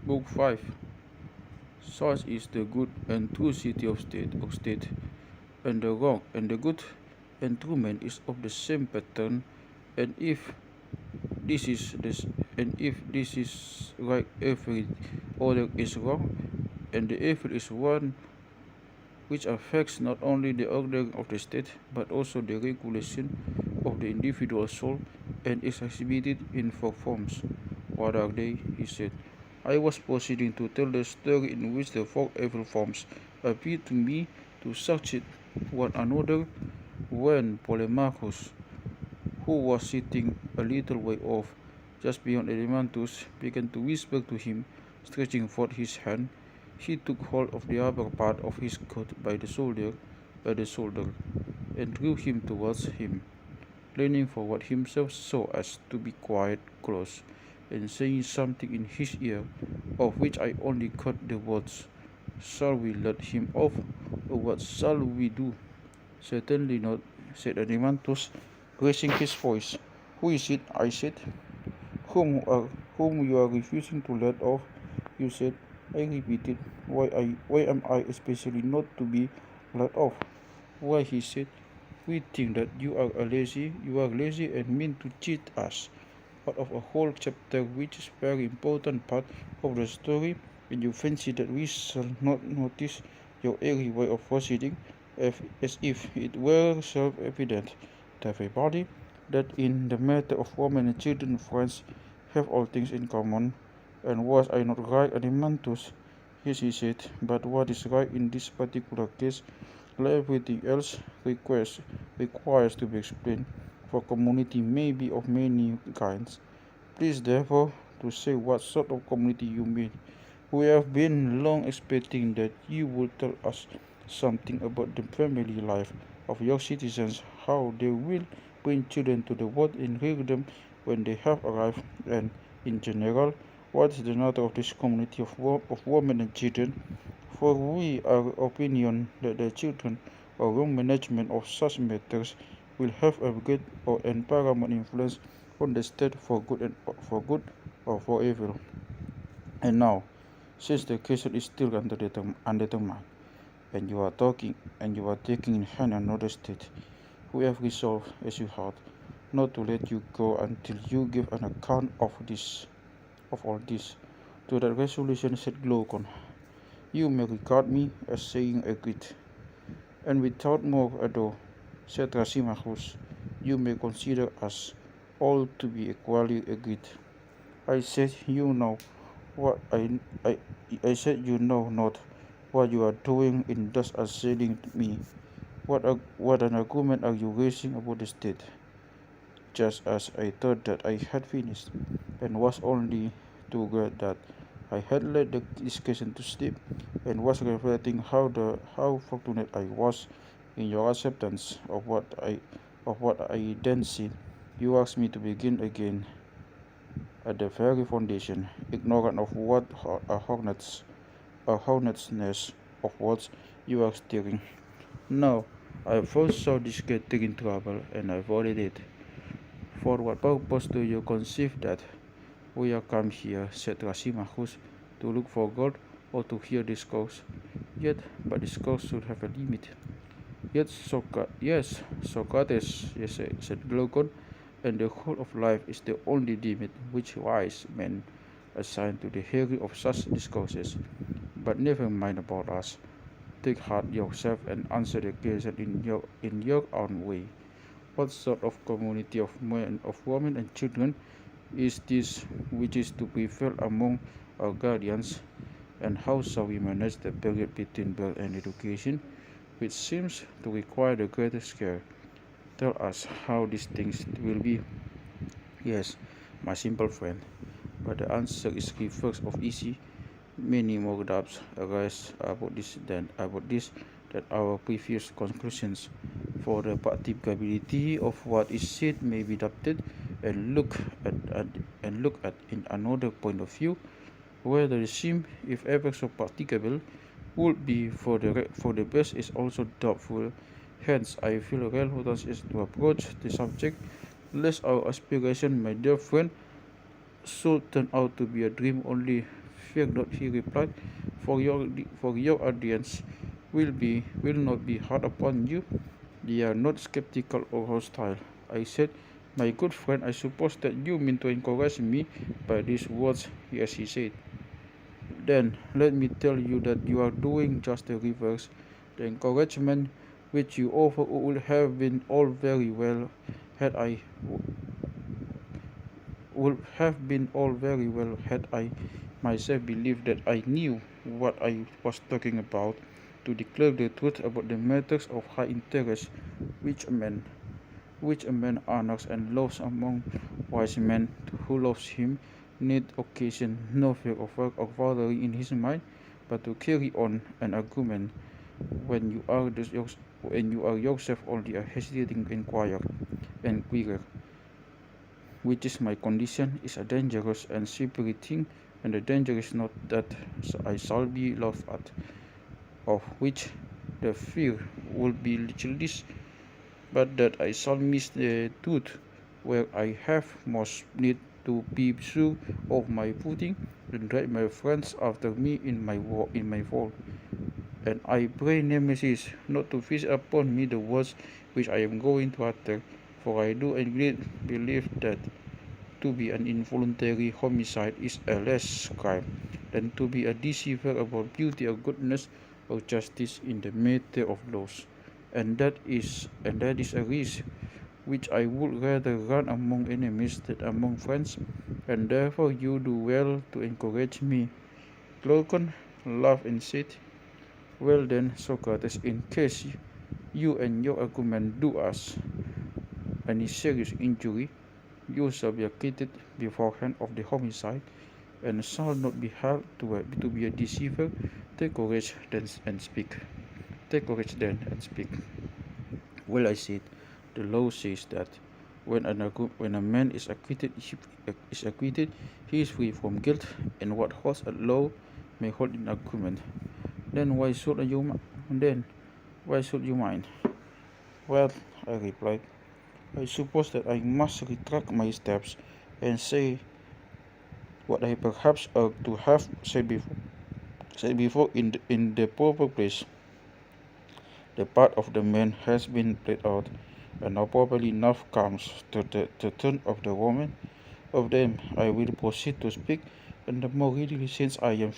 Book 5. Such is the good and true city of state, and the wrong and the good and true man is of the same pattern, and if this is this and if this is right, every other is wrong, and the evil is one which affects not only the order of the state but also the regulation of the individual soul, and is exhibited in four forms. What are they? He said. I was proceeding to tell the story in which the four evil forms appeared to me to succeed one another when Polemarchus, who was sitting a little way off, just beyond Erymanthus, began to whisper to him, stretching forth his hand. He took hold of the upper part of his coat by the shoulder, and drew him towards him, leaning forward himself so as to be quite close, and saying something in his ear, of which I only caught the words, "Shall we let him off, or what shall we do?" "Certainly not," said Erymanthus, raising his voice. "Who is it?" I said. Whom you are refusing to let off?" "You said," I repeated. Why am I especially not to be let off?" "Why," he said, "we think that you are lazy and mean to cheat us out of a whole chapter which is a very important part of the story, and you fancy that we shall not notice your airy way of proceeding, as if it were self-evident to everybody that in the matter of women and children friends have all things in common. And was I not right, Erymanthus?" "Yes," he said, "but what is right in this particular case, like everything else, requires to be explained, for community may be of many kinds. Please therefore to say what sort of community you mean. We have been long expecting that you would tell us something about the family life of your citizens, how they will bring children to the world and rear them when they have arrived, and, in general, what is the nature of this community of women and children, for we are of opinion that the children or wrong management of such matters will have a great and paramount influence on the state for good or for evil. And now, since the question is still undetermined, and you are taking in hand another state, we have resolved, as you heard, not to let you go until you give an account of all this." "To that resolution," said Glaucon, "you may regard me as saying agreed." "And without more ado," said Thrasymachus, "you may consider us all to be equally agreed." I said, "You know not what you are doing in thus assailing me. What an argument are you raising about the state?" Just as I thought that I had finished, and was only too glad that I had let the discussion to sleep, and was reflecting how fortunate I was in your acceptance of what I then said, you asked me to begin again at the very foundation, ignorant of what a hornet's nest of words you are stirring. Now I foresaw this getting in trouble, and I avoided it. "For what purpose do you conceive that we are come here," said Thrasymachus, "to look for gold, or to hear discourse? But discourse should have a limit." "Yes, Socrates," said Glaucon, "and the whole of life is the only limit which wise men assign to the hearing of such discourses. But never mind about us. Take heart yourself and answer the question in your own way. What sort of community of men, of women and children is this which is to prevail among our guardians, and how shall we manage the period between birth and education, which seems to require the greatest care? Tell us how these things will be." "Yes, my simple friend, but the answer is reverse of easy. Many more doubts arise about this than our previous conclusions, for the practicability of what is said may be doubted, and look at in another point of view, whether the same, if ever so practicable, would be for the best is also doubtful. Hence I feel reluctance to approach the subject, lest our aspiration, my dear friend, should turn out to be a dream only fear not, he replied, for your audience will not be hard upon you. They are not skeptical or hostile. I said, my good friend, I suppose that you mean to encourage me by these words. Yes, he said. Then let me tell you that you are doing just the reverse. The encouragement which you offer would have been all very well had I myself believed that I knew what I was talking about. To declare the truth about the matters of high interest which a man honors and loves among wise men who loves him, need occasion no fear of fathering in his mind, but to carry on an argument when you are yourself only a hesitating inquirer, which is my condition, is a dangerous and slippery thing, and the danger is not that I shall be laughed at, of which the fear would be childish, but that I shall miss the truth where I have most need to be sure of my footing, and drag my friends after me in my fall. And I pray Nemesis not to fish upon me the words which I am going to utter, for I do indeed believe that to be an involuntary homicide is a less crime than to be a deceiver about beauty or goodness or justice in the matter of laws. And that is a risk which I would rather run among enemies than among friends, and therefore you do well to encourage me. Glaucon laughed and said, well then, Socrates, in case you and your argument do us any serious injury, you shall be acquitted beforehand of the homicide, and shall not be held to be a deceiver. Take courage then and speak. Take courage then and speak. Well, I said, the law says that when a man is acquitted, he is free from guilt, and what holds at law may hold in argument. Then why should you mind? Well, I replied, I suppose that I must retract my steps and say what I perhaps ought to have said before in the proper place. The part of the man has been played out, and now properly enough comes to the turn of the woman. Of them I will proceed to speak, and the more readily since I am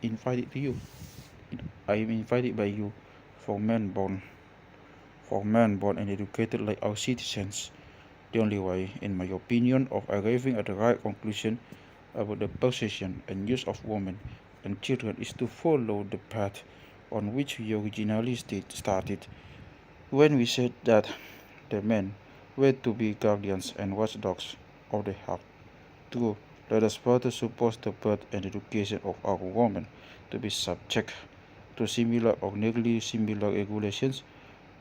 invited to you. I am invited by you, for men born and educated like our citizens. The only way, in my opinion, of arriving at the right conclusion about the possession and use of women and children is to follow the path on which we originally started, when we said that the men were to be guardians and watchdogs of the heart. True, let us further suppose the birth and education of our women to be subject to similar or nearly similar regulations,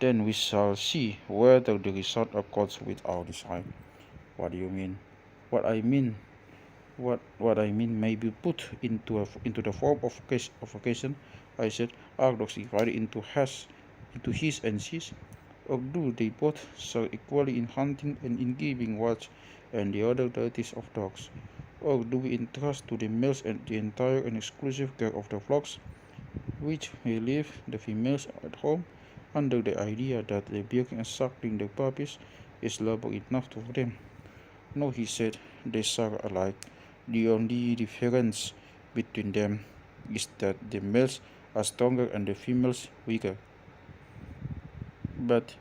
then we shall see whether the result accords with our design. What do you mean? What I mean may be put into the form of occasion. I said, are dogs divided into his and she's, or do they both share equally in hunting and in giving watch and the other duties of dogs? Or do we entrust to the males and the entire and exclusive care of the flocks, which may leave the females at home, under the idea that the bearing and suckling the puppies is labor enough for them? No, he said, they share alike. The only difference between them is that the males are stronger and the females weaker. But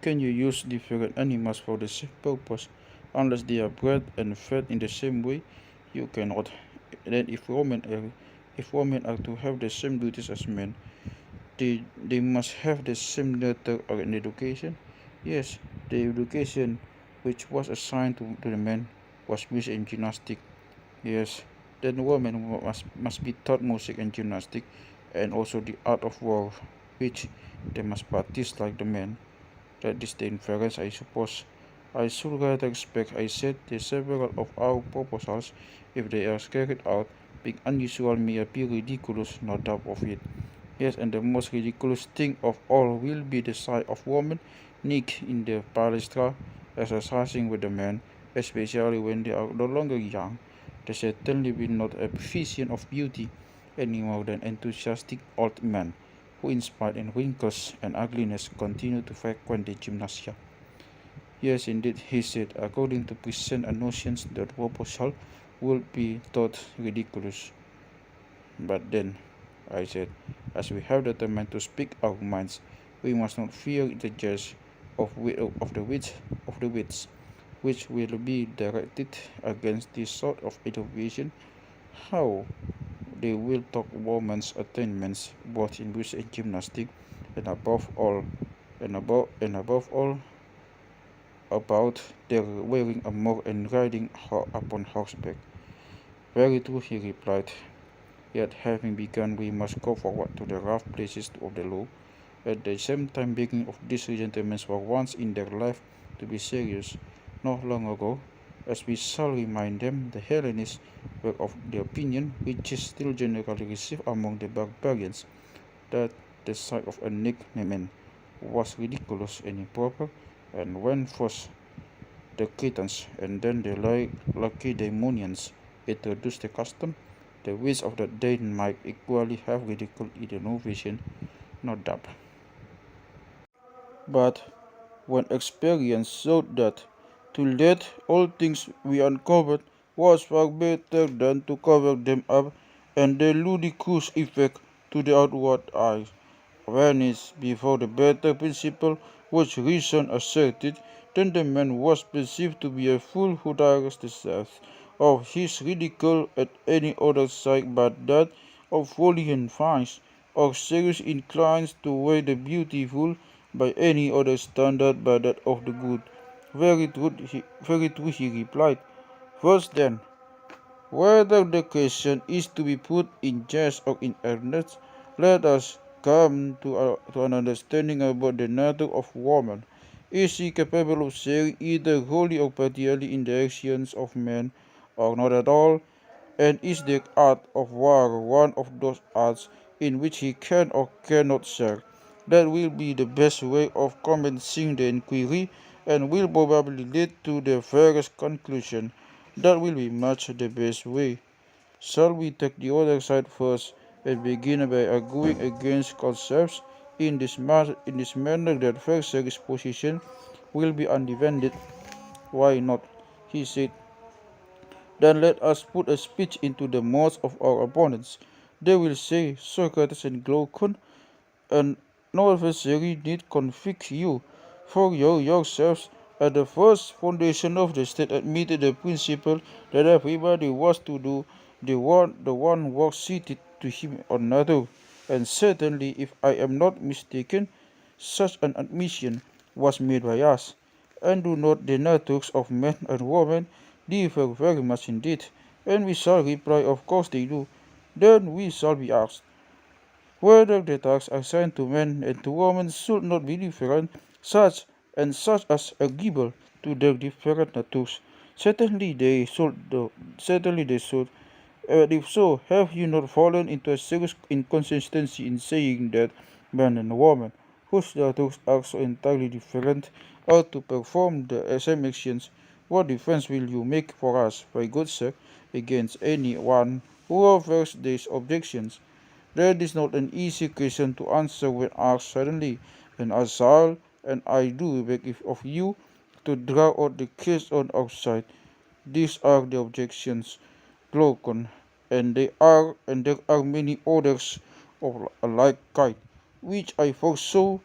can you use different animals for the same purpose unless they are bred and fed in the same way? You cannot. Then if women are to have the same duties as men, they must have the same nature and education. Yes, the education which was assigned to the men was music and gymnastics. Yes, then women must be taught music and gymnastics, and also the art of war, which they must practice like the men. That is the inference, I suppose. I should rather expect, I said, the several of our proposals, if they are carried out, being unusual may appear ridiculous, no doubt of it. Yes, and the most ridiculous thing of all will be the sight of women naked in the palestra, exercising with the men, especially when they are no longer young. They certainly will not a vision of beauty any more than enthusiastic old men who, in spite of wrinkles and ugliness, continue to frequent the gymnasia. Yes, indeed, he said, according to present notions, that proposal would be thought ridiculous. But then, I said, as we have determined to speak our minds, we must not fear the judge of the wits, which will be directed against this sort of innovation. How they will talk women's attainments, both in music and gymnastics, and above all, about their wearing armor and riding upon horseback. Very true, he replied. Yet having begun, we must go forward to the rough places of the law, at the same time begging of these gentlemen for once in their life to be serious. Not long ago, as we shall remind them, the Hellenists were of the opinion, which is still generally received among the barbarians, that the sight of a naked man was ridiculous and improper, and when first the Cretans and then the Lacedaemonians introduced the custom, the wits of that day might equally have ridiculed the innovation, no doubt. But when experience showed that to let all things be uncovered was far better than to cover them up, and the ludicrous effect to the outward eye vanished before the better principle which reason asserted, then the man was perceived to be a fool who dares the self of his ridicule at any other side but that of folly and vice, or serious inclines to weigh the beautiful by any other standard but that of the good. Very true, he replied. First then, whether the question is to be put in jest or in earnest, let us come to an understanding about the nature of woman. Is she capable of sharing either wholly or partially in the actions of men, or not at all? And is the art of war one of those arts in which he can or cannot share? That will be the best way of commencing the inquiry, and will probably lead to the fairest conclusion. That will be much the best way. Shall we take the other side first, and begin by arguing against concepts in this manner that Versailles' position will be undefended? Why not? He said. Then let us put a speech into the mouths of our opponents. They will say, Socrates and Glaucon, and no adversary need convict you, for you yourselves at the first foundation of the state admitted the principle that everybody was to do the one work suited to him or another. And certainly, if I am not mistaken, such an admission was made by us. And do not the natures of men and women differ very much indeed? And we shall reply, of course they do. Then we shall be asked, whether the tasks assigned to men and to women should not be different, such as agreeable to their different natures. Certainly they should, though. Certainly they should. If so, have you not fallen into a serious inconsistency in saying that man and woman, whose natures are so entirely different, ought to perform the same actions? What defense will you make for us, my good sir, against any one who offers these objections? That is not an easy question to answer when asked suddenly, and I shall, and I do beg of you, to draw out the case on our side. These are the objections, Glaucon, and there are many others of a like kind, which I foresaw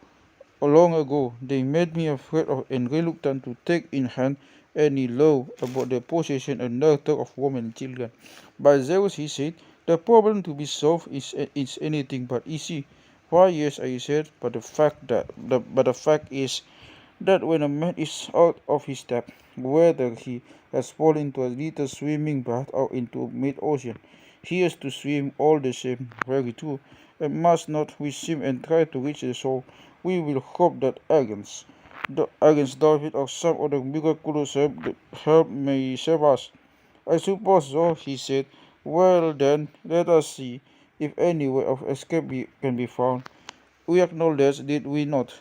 long ago. They made me afraid of and reluctant to take in hand any law about the possession and nurture of women and children. But Zeus, he said, the problem to be solved is anything but easy. Why, yes, I said, but the fact is that when a man is out of his depth, whether he has fallen into a little swimming bath or into mid-ocean, he has to swim all the same. Very true. And must not we swim and try to reach the shore? We will hope that against David or some other miraculous help may save us. I suppose so, he said. Well then, let us see if any way of escape can be found. We acknowledge, did we not,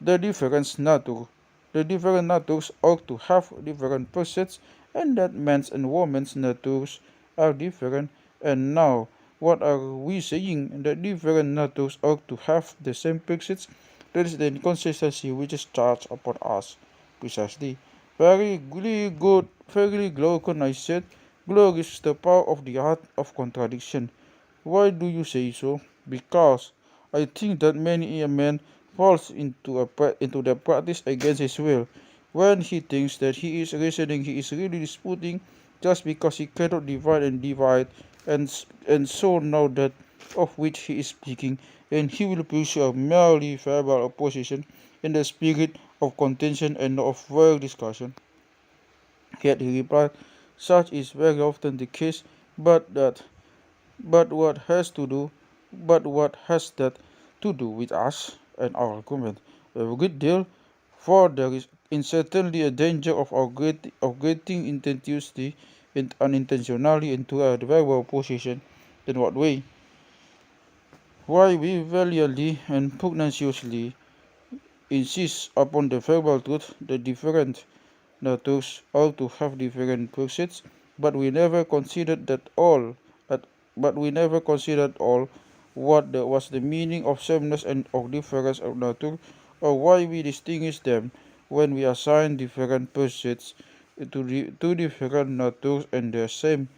the different nature. The different natures ought to have different pursuits and that men's and women's natures are different. And now, what are we saying? That different natures ought to have the same pursuits? That is the inconsistency which is charged upon us. Precisely. Very good, very Glaucon, I said. Glorious is the power of the art of contradiction. Why do you say so? Because I think that many a man falls into the practice against his will. When he thinks that he is reasoning, he is really disputing just because he cannot divide, and so now that of which he is speaking, and he will pursue a merely verbal opposition in the spirit of contention and of real discussion. Yet he replied, such is very often the case, but that but what has to do but what has that to do with us and our argument? A good deal, for there is certainly a danger of getting unintentionally into a verbal position. In what way? Why we valiantly and pugnaciously insist upon the verbal truth, the different natures ought to have different pursuits, but we never considered that all at, but we never considered all was the meaning of sameness and of difference of nature, or why we distinguish them when we assign different pursuits to different natures and the same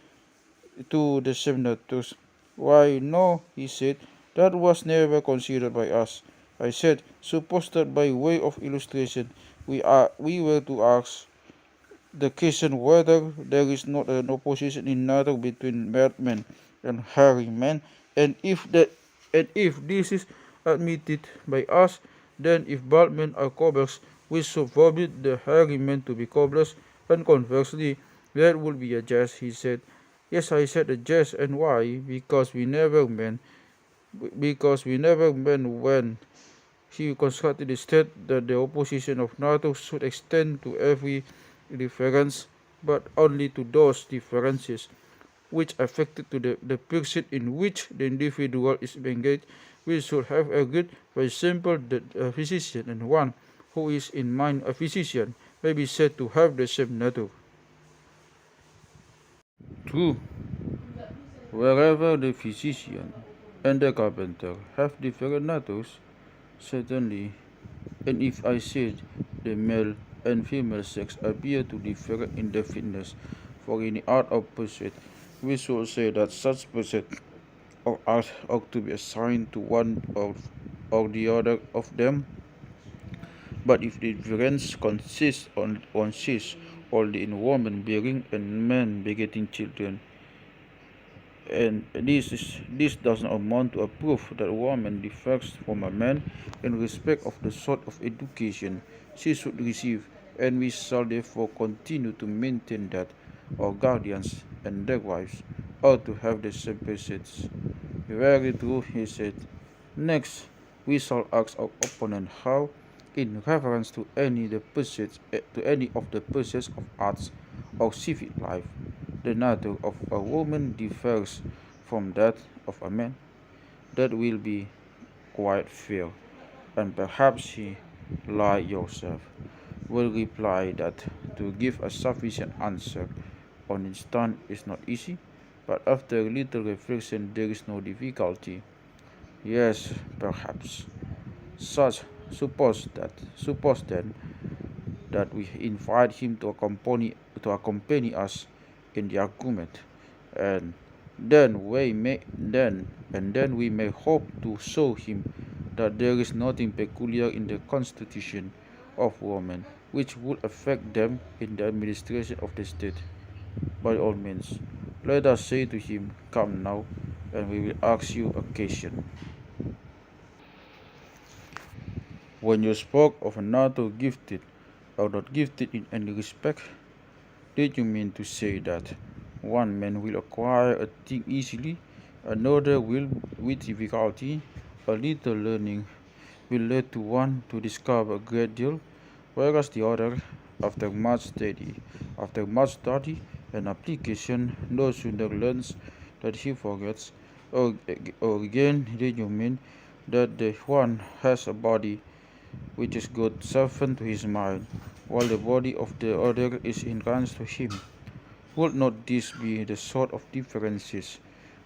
natures. Why no, he said, that was never considered by us. I said, suppose that by way of illustration we were to ask the question whether there is not an opposition in nature between madmen and hairy men, and if this is admitted by us, then if bald men are cobblers, we should forbid the hairy men to be cobblers, and conversely, that would be a jest, he said. Yes, I said a jest, and why? Because we never meant when he constructed the state that the opposition of nature should extend to every difference, but only to those differences which affected to the pursuit in which the individual is engaged. We should have agreed, for example, that a physician and one who is in mind a physician may be said to have the same nature. True, wherever the physician and the carpenter have different natures, certainly, and if I said the male and female sex appear to differ in their fitness for any art of pursuit, we should say that such pursuit of art ought to be assigned to one or the other of them. But if the difference consists only in woman bearing and man begetting children, and this does not amount to a proof that a woman differs from a man in respect of the sort of education she should receive, and we shall therefore continue to maintain that our guardians and their wives ought to have the same pursuits. Very true, he said. Next, we shall ask our opponent how, in reference to any of the pursuits of arts or civic life, the nature of a woman differs from that of a man. That will be quite fair, and perhaps he, like yourself, will reply that to give a sufficient answer on instant is not easy, but after a little reflection there is no difficulty. Yes, perhaps. Such suppose then that we invite him to accompany us in the argument, and then we may hope to show him that there is nothing peculiar in the constitution of women which would affect them in the administration of the state. By all means, let us say to him, come now, and we will ask you a question. When you spoke of another gifted or not gifted in any respect, did you mean to say that one man will acquire a thing easily, another will with difficulty? A little learning will lead to one to discover a great deal, whereas the other, after much study and application, no sooner learns that he forgets. Or again, did you mean that the one has a body which is good servant to his mind, while the body of the other is hindrance to him? Would not this be the sort of differences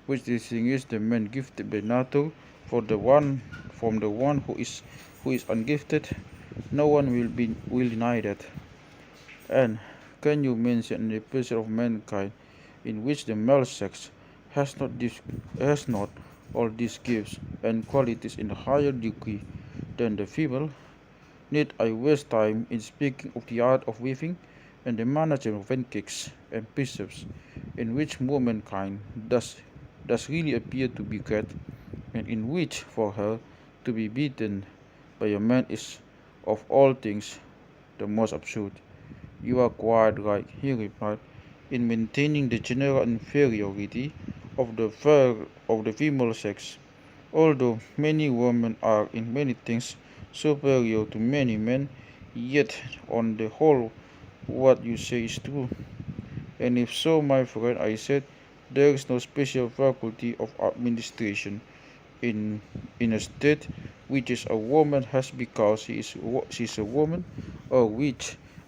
which distinguish the man gifted by nature for the one from the one who is ungifted? No one will deny that. And can you mention the person of mankind in which the male sex has not all these gifts and qualities in a higher degree than the female? Need I waste time in speaking of the art of weaving and the management of pancakes and precepts, in which womankind does really appear to be great, and in which for her to be beaten by a man is of all things the most absurd? You are quite right, he replied, in maintaining the general inferiority of the female sex. Although many women are in many things superior to many men, yet on the whole what you say is true. And if so, my friend, I said, there is no special faculty of administration in a state which is a woman has because she is a woman, or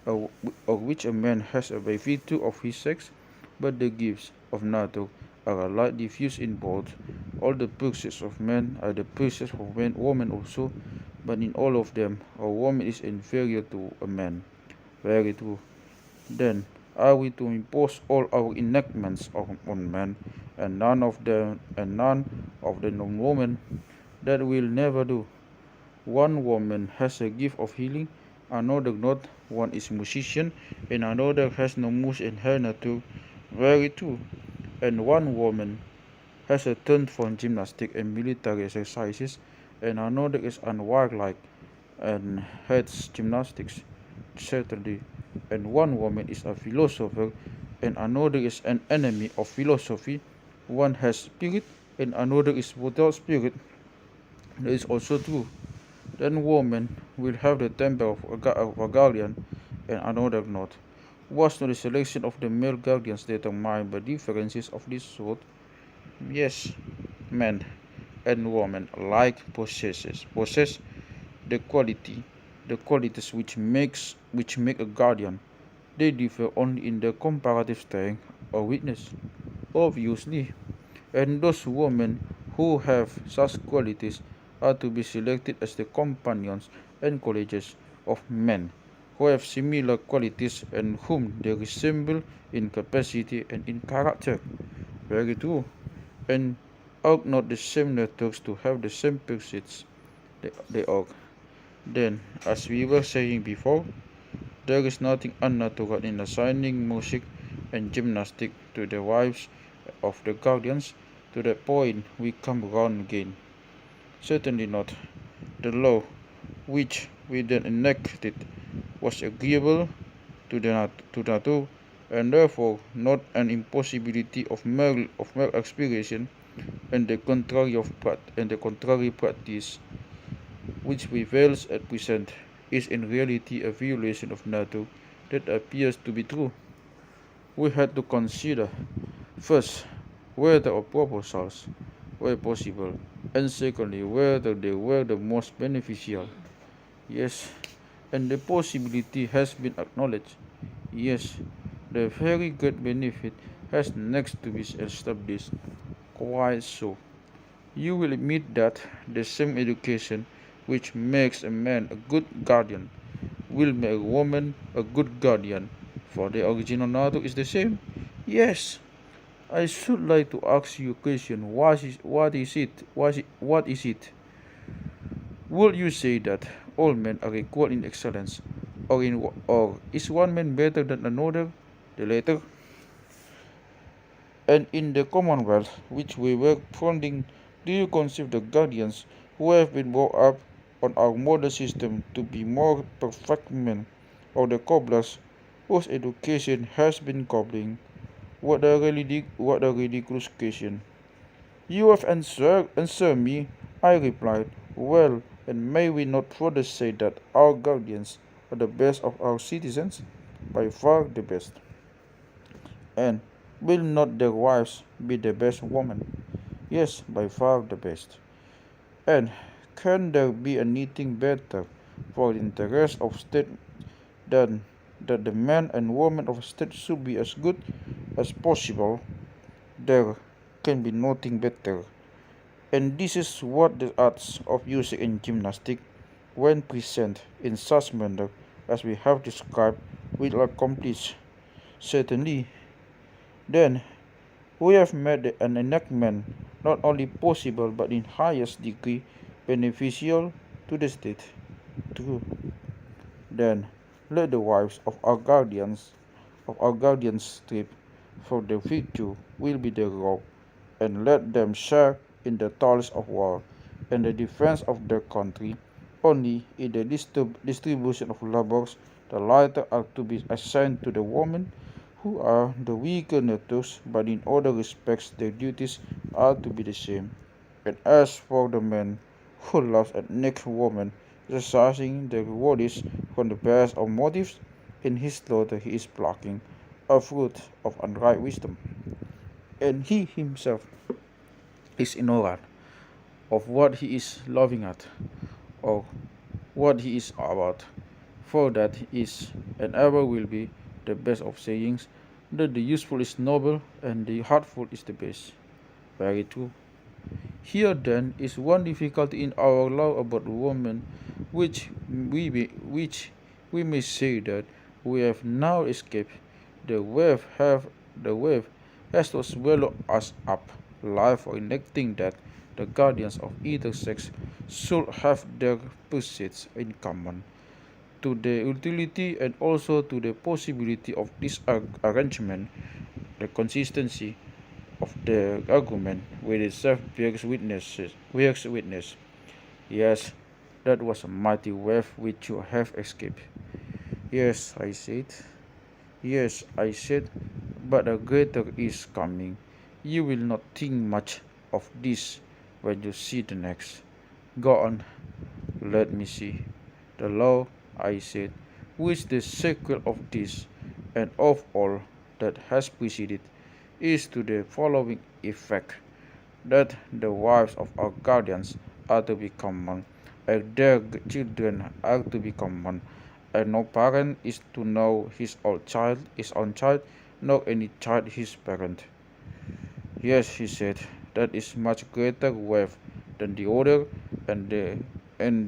or, or which a man has by virtue of his sex, but the gifts of nature are alike diffused in both. All the pursuits of men are the pursuits of woman also, but in all of them a woman is inferior to a man. Very true. Then are we to impose all our enactments on men, and none of them on women? That will never do. One woman has a gift of healing, another not. One is musician, and another has no music in her nature. Very true. And one woman has a turn for gymnastic and military exercises, and another is unwarlike and hates gymnastics. Certainly. And one woman is a philosopher, and another is an enemy of philosophy. One has spirit, and another is without spirit. That is also true. Then woman will have the temper of a guardian, and another not. Was not the selection of the male guardians determined by differences of this sort? Yes, men and women alike possess the qualities which make a guardian. They differ only in their comparative strength or weakness, obviously, and those women who have such qualities are to be selected as the companions and colleagues of men who have similar qualities and whom they resemble in capacity and in character. Very true. And ought not the same natures to have the same pursuits? They ought. Then, as we were saying before, there is nothing unnatural in assigning music and gymnastic to the wives of the guardians. To that point we come round again. Certainly not. The law which we then enacted was agreeable to nature, and therefore not an impossibility of male aspiration, and the contrary practice which prevails at present is in reality a violation of nature that appears to be true. We had to consider, first, whether our proposals were possible, and secondly, whether they were the most beneficial. Yes, and the possibility has been acknowledged. Yes, the very great benefit has next to be established. Quite so. You will admit that the same education which makes a man a good guardian will make a woman a good guardian, for the original nature is the same. Yes, I should like to ask you a question. What is it? Will you say that all men are equal in excellence, or is one man better than another? The latter. And in the Commonwealth which we were founding, do you conceive the guardians who have been brought up on our modern system to be more perfect men, or the cobblers whose education has been cobbling? What a ridiculous question. You have answered me, I replied. Well, and may we not further say that our guardians are the best of our citizens? By far the best. And will not their wives be the best women? Yes, by far the best. And can there be anything better for the interest of state than that the man and woman of state should be as good as possible, there can be nothing better. And this is what the arts of music and gymnastic, when present in such manner as we have described, will accomplish. Certainly, then, we have made an enactment not only possible but in highest degree beneficial to the state. True. Then, let the wives of our guardians strip, for the virtue will be their robe, and let them share in the toils of war and the defense of their country. Only in the distribution of labors the lighter are to be assigned to the women who are the weaker natures, but in other respects their duties are to be the same. And as for the man who loves a naked woman, exercising the rewards from the best of motives, in his slaughter he is plucking a fruit of unripe wisdom, and he himself is ignorant of what he is laughing at, or what he is about, for that is and ever will be the best of sayings, that the useful is noble and the heartful is the best. Very true. Here then is one difficulty in our law about women, which we may say that we have now escaped. The wave has to swallow us up, alive for enacting that the guardians of either sex should have their pursuits in common. To the utility and also to the possibility of this arrangement, the consistency of the argument with itself bears witness. Yes, that was a mighty wave which you have escaped. Yes, I said. Yes, I said, but a greater is coming. You will not think much of this when you see the next. Go on, let me see. The law, I said, which the sequel of this and of all that has preceded is to the following effect, that the wives of our guardians are to be common, and their children are to be common, and no parent is to know his own child, nor any child his parent. Yes, he said, that is much greater wealth than the other, and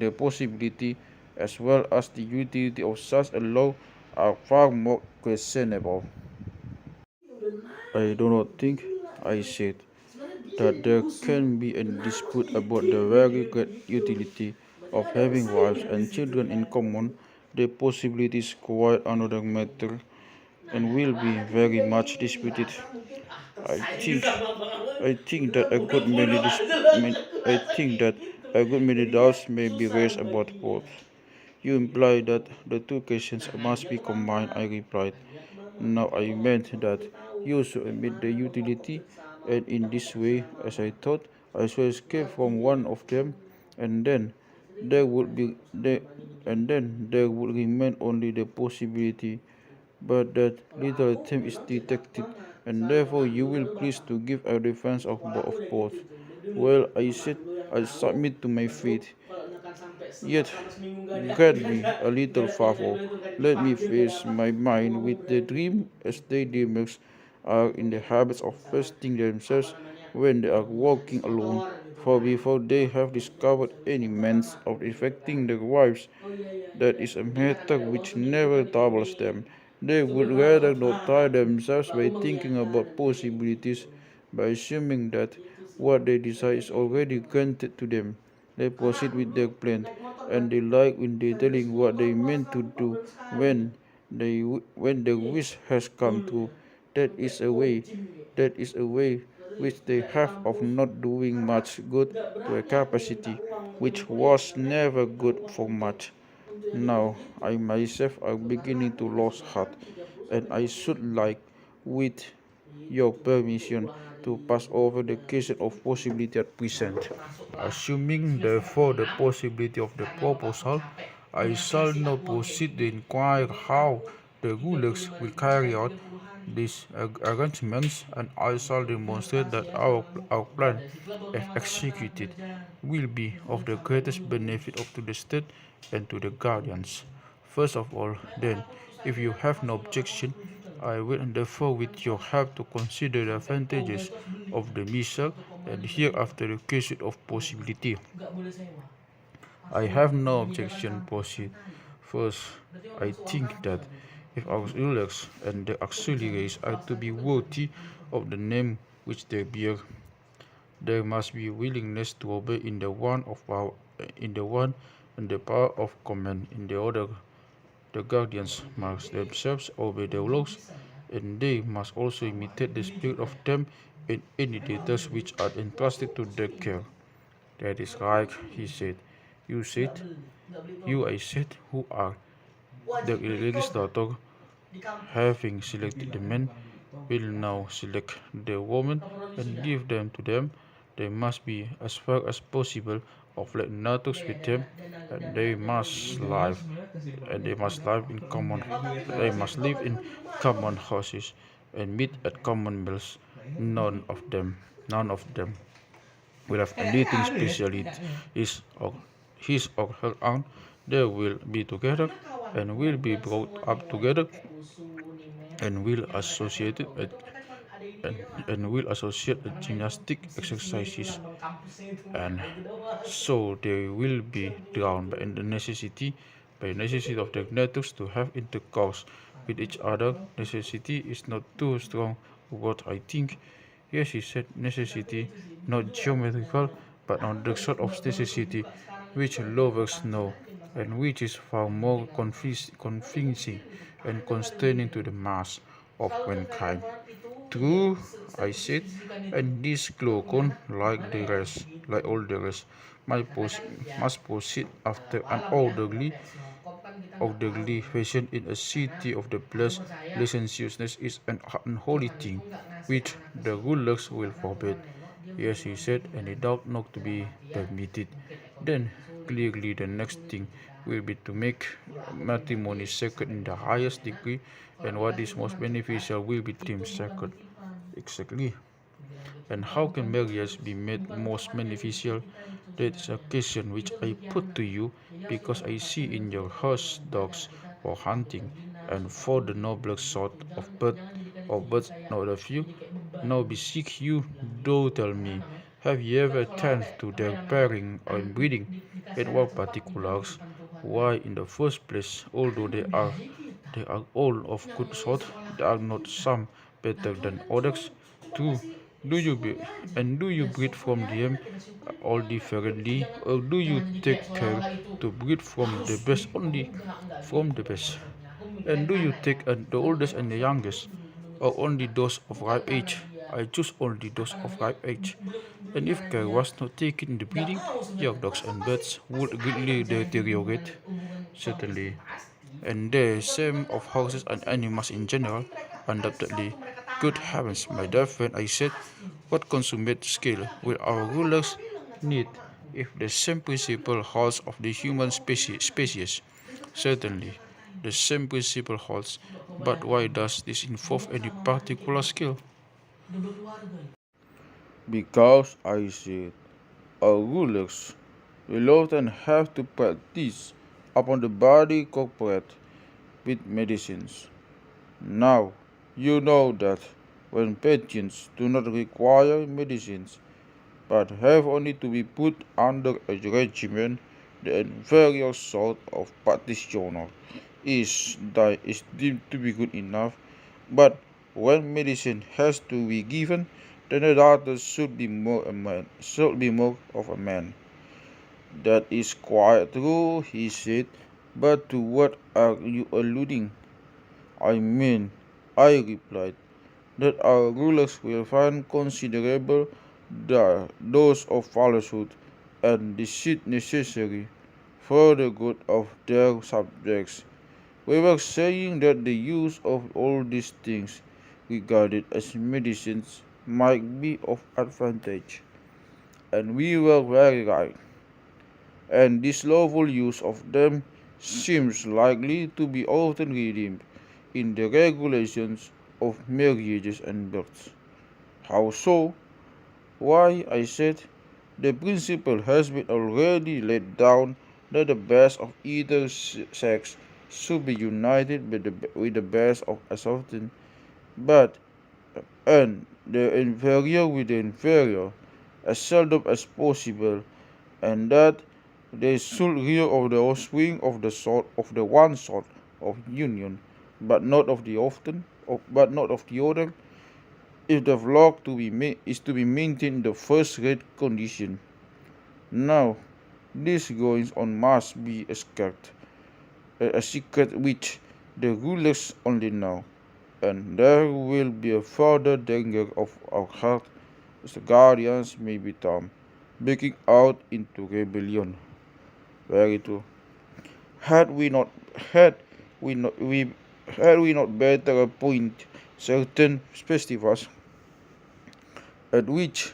the possibility as well as the utility of such a law are far more questionable. I do not think, I said, that there can be any dispute about the very great utility of having wives and children in common. The possibility is quite another matter and will be very much disputed. I think I think that a good many dis- I think that a good many doubts may be raised about both. You imply that the two questions must be combined, I replied. Now I meant that you should admit the utility, and in this way, as I thought, I should escape from one of them, and then there would be there, and then there would remain only the possibility, but that little attempt is detected, and therefore you will please to give a defense of both. Well, I said, I submit to my fate. Yet, grant me a little favor. Let me face my mind with the dream, as they dreamers are in the habit of fasting themselves when they are walking alone, for before they have discovered any means of effecting their wives, that is a matter which never troubles them. They would rather not tire themselves by thinking about possibilities, by assuming that what they desire is already granted to them. They proceed with their plan, and they like in detailing what they meant to do when when the wish has come true. That is a way, that is a way which they have of not doing much good to a capacity which was never good for much. Now I myself am beginning to lose heart, and I should like, with your permission, to pass over the question of possibility at present. Assuming therefore the possibility of the proposal, I shall now proceed to inquire how the rulers will carry out these arrangements, and I shall demonstrate that our plan, if executed, will be of the greatest benefit to the state and to the guardians. First of all, then, if you have no objection, I will endeavor with your help to consider the advantages of the measure and hereafter the question of possibility. I have no objection, proceed. First, I think that if our rulers and their auxiliaries are to be worthy of the name which they bear, there must be willingness to obey in the one and the power of command in the other. The guardians must themselves obey the laws, and they must also imitate the spirit of them in any details which are entrusted to their care. That is right, he said. You said, I said, who are the legislator, having selected the men, will now select the women and give them to them. They must be as far as possible of like natures with them, and they must live in common houses and meet at common meals. None of them will have anything special his or her own. They will be together and will be brought up together and will associate it and will associate gymnastic exercises, and so they will be drowned by necessity of their natures to have intercourse with each other. Necessity is not too strong a word, I think. Yes, he said necessity, not geometrical, but on the sort of necessity which lovers know, and which is far more convincing and constraining to the mass of mankind. True, I said, and this Glaucon, like all the rest, must proceed after an orderly fashion in a city of the blessed. Licentiousness is an unholy thing, which the rulers will forbid. Yes, he said, and it ought not to be permitted. Then, clearly, the next thing will be to make matrimony sacred in the highest degree, and what is most beneficial will be deemed sacred. Exactly. And how can marriage be made most beneficial? That is a question which I put to you, because I see in your horse dogs for hunting and for the nobler sort of birds not of you. Now beseech you, do tell me, have you ever attended to their pairing or breeding? In what particulars? Why, in the first place, although they are all of good sort, there are not some better than others. Two, do you be, and do you breed from them all differently, or do you take care to breed from the best only from the best? And do you take the oldest and the youngest, or only those of ripe age? I choose only those of ripe age. And if care was not taken in the breeding, your dogs and birds would greatly deteriorate. Certainly. And the same of horses and animals in general, undoubtedly. Good heavens, my dear friend, I said, what consummate skill will our rulers need if the same principle holds of the human species? Certainly, the same principle holds, but why does this involve any particular skill? Because I said, our rulers will often have to practice upon the body corporate with medicines. Now, you know that when patients do not require medicines, but have only to be put under a regimen, the inferior sort of practitioner is deemed to be good enough. But when medicine has to be given, then the doctor should be more of a man. That is quite true, he said. But to what are you alluding? I mean, I replied, that our rulers will find considerable dose of falsehood and deceit necessary for the good of their subjects. We were saying that the use of all these things, regarded as medicines, might be of advantage, and we were very right. And this lawful use of them seems likely to be often redeemed in the regulations of marriages and births. How so? Why, I said, the principle has been already laid down that the best of either sex should be united with the best of as often but and the inferior with the inferior as seldom as possible, and that they should hear of the offspring of the one sort of union, but not of the but not of the other, if the flock is to be maintained in the first rate condition. Now, this goings on must be a secret which the rulers only know, and there will be a further danger of our heart as the guardians may become breaking out into rebellion. Very true. Had we not had we not we had we not better appoint certain festivals at which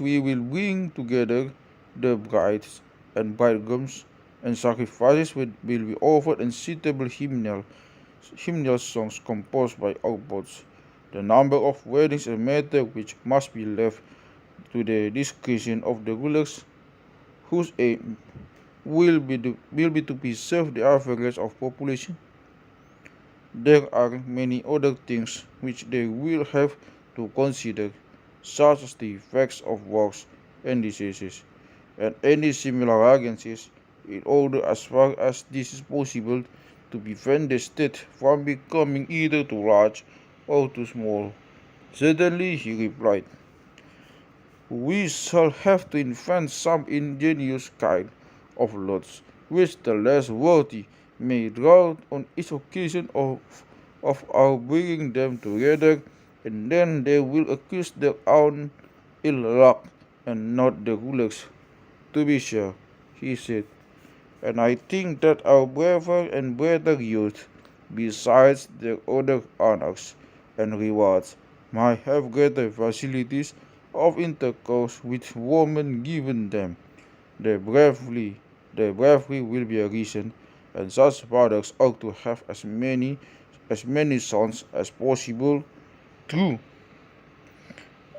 we will bring together the brides and bridegrooms, and sacrifices will be offered and suitable hymnal songs composed by our poets. The number of weddings is a matter which must be left to the discretion of the rulers, whose aim will be to preserve the average of population. There are many other things which they will have to consider, such as the effects of wars and diseases, and any similar agencies, in order as far as this is possible to prevent the state from becoming either too large or too small. Certainly, he replied, we shall have to invent some ingenious kind of laws, which the less worthy may draw on each occasion of our bringing them together, and then they will accuse their own ill luck and not the rulers. To be sure, he said, and I think that our braver and better youth, besides their other honors and rewards, might have greater facilities of intercourse with women given them. Their bravery, their bravery will be a reason, and such fathers ought to have as many sons as possible. True,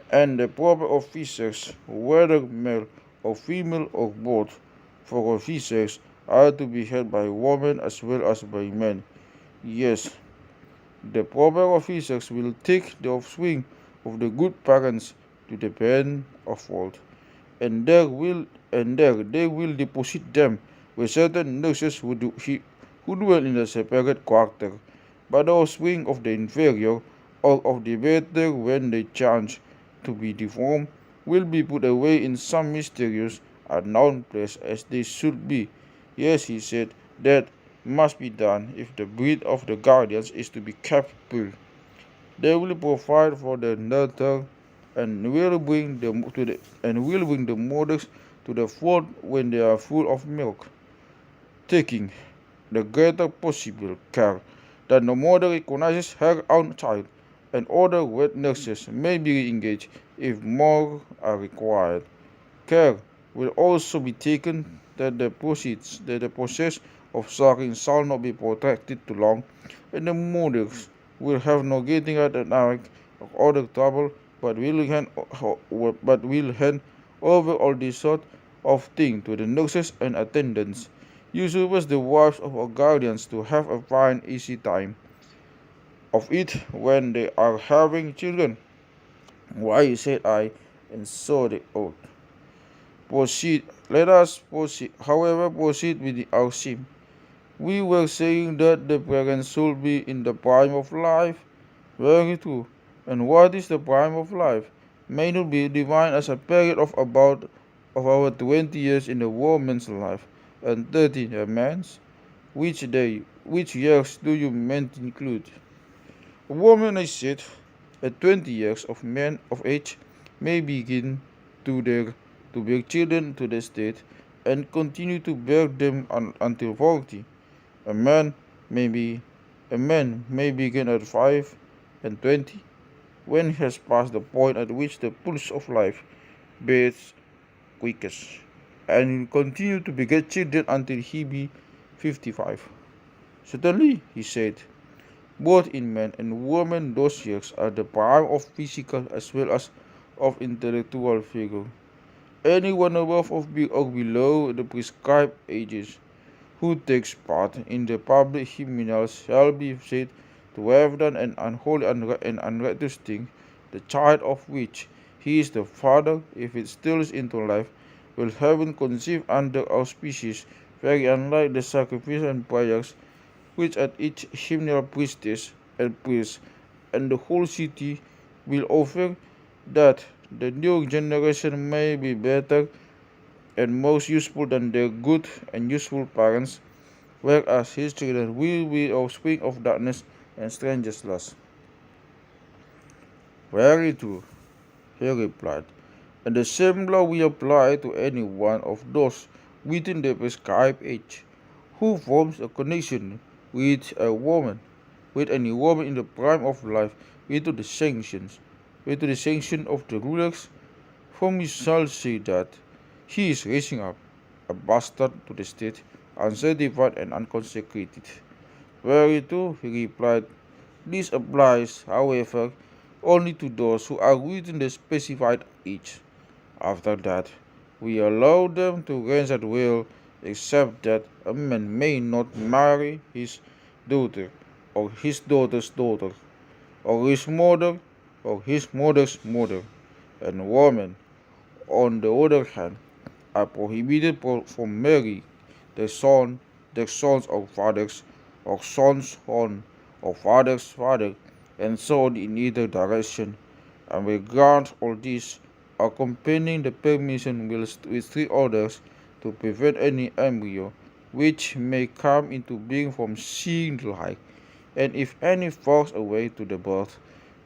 and the proper officers, whether male or female or both, for officers are to be held by women as well as by men. Yes, the proper officers will take the offspring of the good parents to the pen of fault, and there they will deposit them with certain nurses who dwell in a separate quarter. But the offspring of the inferior or of the better, when they chance to be deformed, will be put away in some mysterious unknown place as they should be. Yes, he said, that must be done if the breed of the guardians is to be kept pure. They will provide for the latter and will bring the mothers to the fold when they are full of milk, taking the greater possible care that the mother recognizes her own child, and other wet nurses may be engaged if more are required. Care will also be taken that the process of sucking shall not be protracted too long, and the mothers will have no getting at an arc of other trouble, but will hand over all this sort of thing to the nurses and attendants. You suppose the wives of our guardians to have a fine easy time of it when they are having children. Why, said I, and so they ought. Proceed. Let us proceed. However, proceed with our sim. We were saying that the parents should be in the prime of life. Very true. And what is the prime of life? May not be defined as a period of our 20 years in a woman's life and 30 in a man's. Which years do you mean to include? A woman, I said, at 20 years of man of age may begin to their to bear children to the state and continue to bear them until 40. A man may be a man may begin at 5 and 20, when he has passed the point at which the pulse of life beats quickest, and will continue to beget children until he be 55. Certainly, he said, both in men and women those years are the prime of physical as well as of intellectual vigor. Anyone above or below the prescribed ages who takes part in the public hymnals shall be said to have done an unholy and unrighteous thing, the child of which he is the father, if it steals into life, will have been conceived under auspices very unlike the sacrifices and prayers which at each hymnal priestess and priest and the whole city will offer, that the new generation may be better and most useful than their good and useful parents, whereas his children will be offspring of darkness and strangers' lust. Very true, he replied, and the same law we apply to any one of those within the prescribed age, who forms a connection with a woman, with any woman in the prime of life, without the sanction of the rulers, whom we shall say that he is raising up a bastard to the state, unsanctified and unconsecrated. Very true, he replied. This applies, however, only to those who are within the specified age. After that, we allow them to reign at will, except that a man may not marry his daughter, or his daughter's daughter, or his mother, or his mother's mother, and women, on the other hand, are prohibited from marrying their sons or fathers, or sons' son, or father's father, and so on in either direction, and we grant all this, accompanying the permission with three orders to prevent any embryo which may come into being from seeing light, and if any falls away to the birth,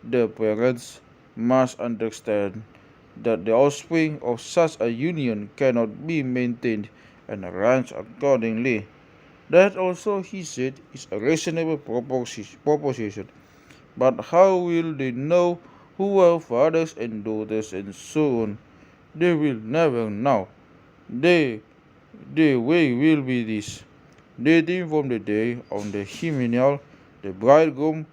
the parents must understand that the offspring of such a union cannot be maintained and arranged accordingly. That also, he said, is a reasonable proposition. But how will they know who are fathers and daughters and so on? They will never know. They, the way will be this. Dating from the day on the hymeneal, the bridegroom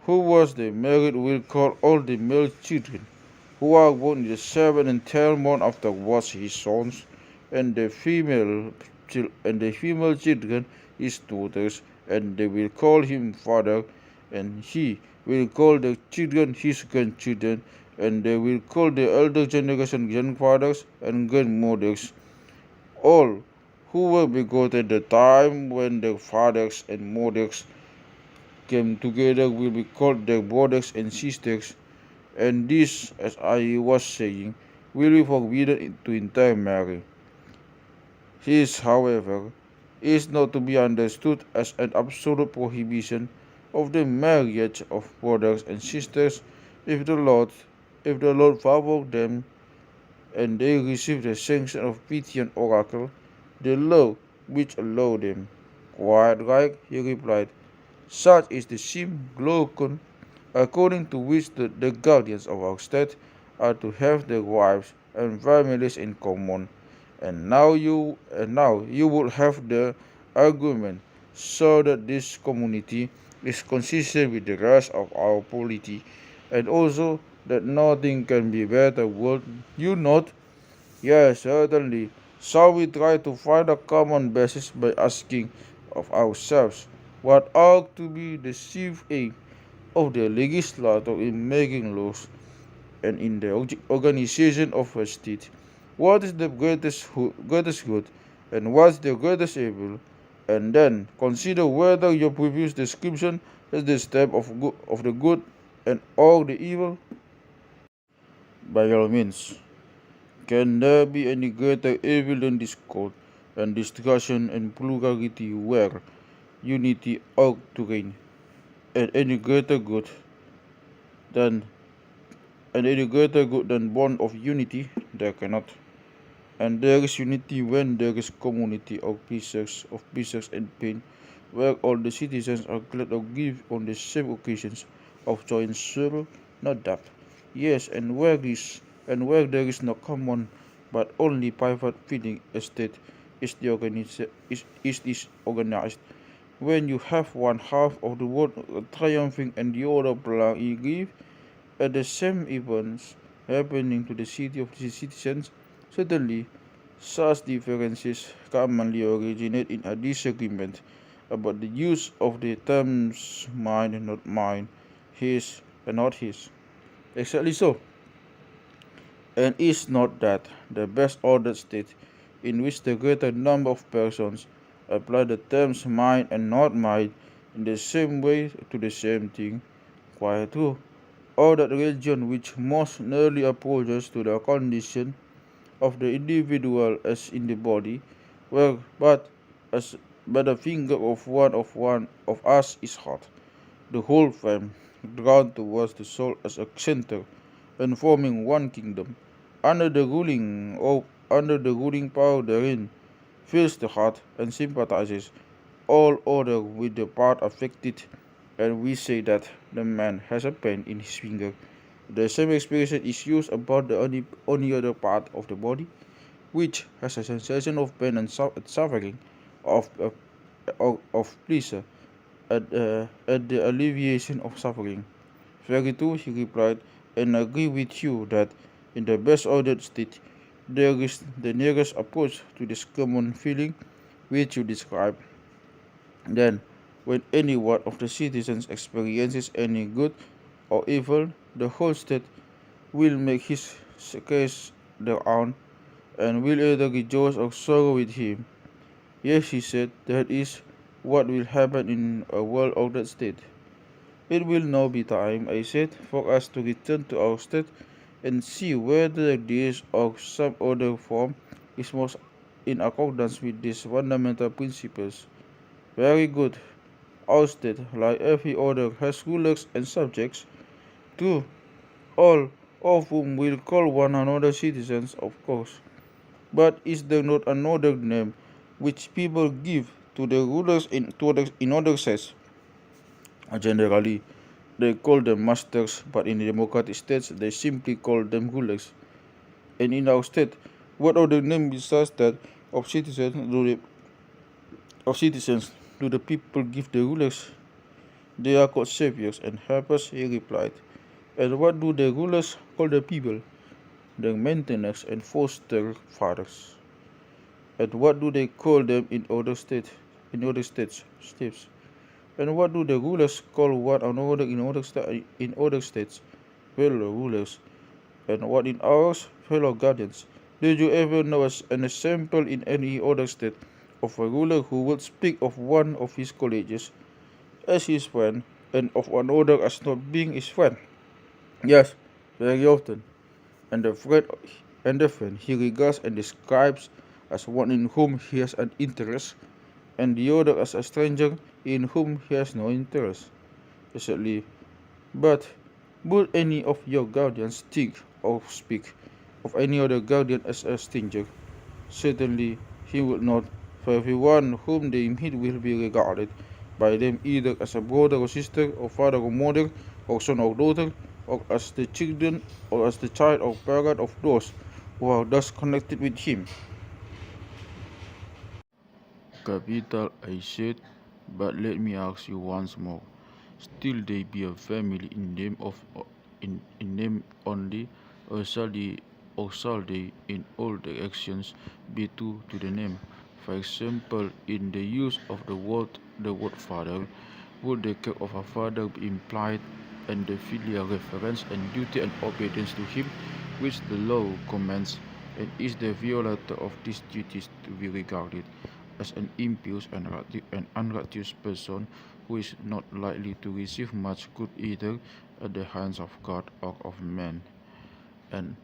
who was the married will call all the male children who are born in the 7th and 10th month afterwards his sons, and the female children his daughters, and they will call him father, and he will call the children his grandchildren, and they will call the elder generation grandfathers and grandmothers. All who were begotten at the time when their fathers and mothers came together will be called their brothers and sisters, and this, as I was saying, will be forbidden to intermarry. This, however, is not to be understood as an absolute prohibition of the marriage of brothers and sisters if the Lord favor them and they receive the sanction of Pythian oracle, the law which allow them. Quite right, he replied. Such is the sim glocon, according to which the guardians of our state are to have their wives and families in common. And now you will have the argument, so that this community is consistent with the rest of our polity, and also that nothing can be better. Would you not? Yes, certainly. Shall we try to find a common basis by asking of ourselves what ought to be the chief aim of the legislator in making laws and in the organization of a state? What is the greatest good and what's the greatest evil? And then consider whether your previous description is the step of the good and all the evil. By all means. Can there be any greater evil than discord and destruction and plurality where unity ought to reign, and any greater good than bond of unity? There cannot. And there is unity when there is community of pleasures and pain, where all the citizens are glad or give on the same occasions of joy and sorrow, not doubt. Yes, and where there is no common but only private feeling, a state is disorganized. When you have one half of the world triumphing and the other blind grief at the same events happening to the city of the citizens, certainly such differences commonly originate in a disagreement about the use of the terms mine and not mine, his and not his. Exactly so. And is not that the best ordered state in which the greater number of persons apply the terms mine and not mine in the same way to the same thing? Quite true. Or that religion which most nearly approaches to the condition of the individual as in the body, where as but the finger of one of us is hot, the whole frame drawn towards the soul as a center, and forming one kingdom, under the ruling power therein, feels the heart and sympathizes all other with the part affected, and we say that the man has a pain in his finger. The same expression is used about the only other part of the body, which has a sensation of pain and suffering, of pleasure at the alleviation of suffering. Very true, he replied, and I agree with you that in the best ordered state there is the nearest approach to this common feeling which you describe. Then, when any one of the citizens experiences any good or evil, the whole state will make his case their own, and will either rejoice or sorrow with him. Yes, he said, that is what will happen in a well ordered state. It will now be time, I said, for us to return to our state and see whether this or some other form is most in accordance with these fundamental principles. Very good. Our state, like every other, has rulers and subjects, too, all of whom will call one another citizens, of course. But is there not another name which people give to the rulers in other states? Generally, they call them masters, but in the democratic states they simply call them rulers. And in our state, what other name besides that of citizens do the people give the rulers? They are called saviors and helpers, he replied. And what do the rulers call the people? The maintainers and foster fathers. And what do they call them in other states? States. And what do the rulers call one another in other states? Fellow rulers. And what in ours? Fellow guardians. Did you ever know an example in any other state of a ruler who would speak of one of his colleagues as his friend and of another as not being his friend? Yes, very often. And the friend he regards and describes as one in whom he has an interest, and the other as a stranger in whom he has no interest. Exactly. But would any of your guardians think or speak of any other guardian as a stranger? Certainly he would not, for everyone whom they meet will be regarded by them either as a brother or sister, or father or mother, or son or daughter, or as the children, or as the child or parent of those who are thus connected with him. Capital, I said, but let me ask you once more. Still they be a family in name only, or shall they in all directions be true to the name? For example, in the use of the word father, would the care of a father be implied, and the filial reference and duty and obedience to him which the law commands, and is the violator of these duties to be regarded as an impious and unrighteous person who is not likely to receive much good either at the hands of God or of men? And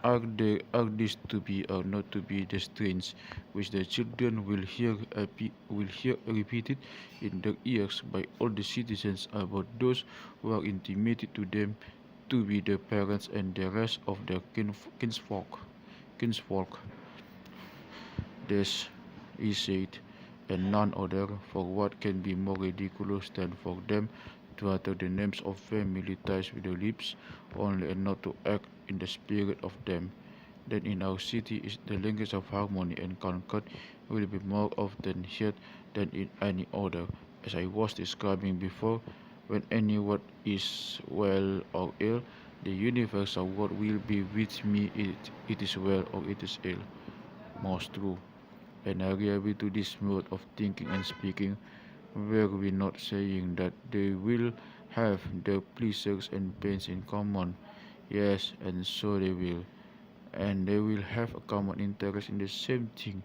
are these to be or not to be the strains which the children will hear repeated in their ears by all the citizens about those who are intimated to them to be their parents and the rest of their kinsfolk? This is said, and none other, for what can be more ridiculous than for them to utter the names of family ties with their lips only, and not to act in the spirit of them? Then in our city is the language of harmony and concord will be more often heard than in any other, as I was describing before. When any word is well or ill, the universal word will be with me, it is well or it is ill. Most true. And I agree to this mode of thinking and speaking, where we're not saying that they will have their pleasures and pains in common. Yes, and so they will. And they will have a common interest in the same thing,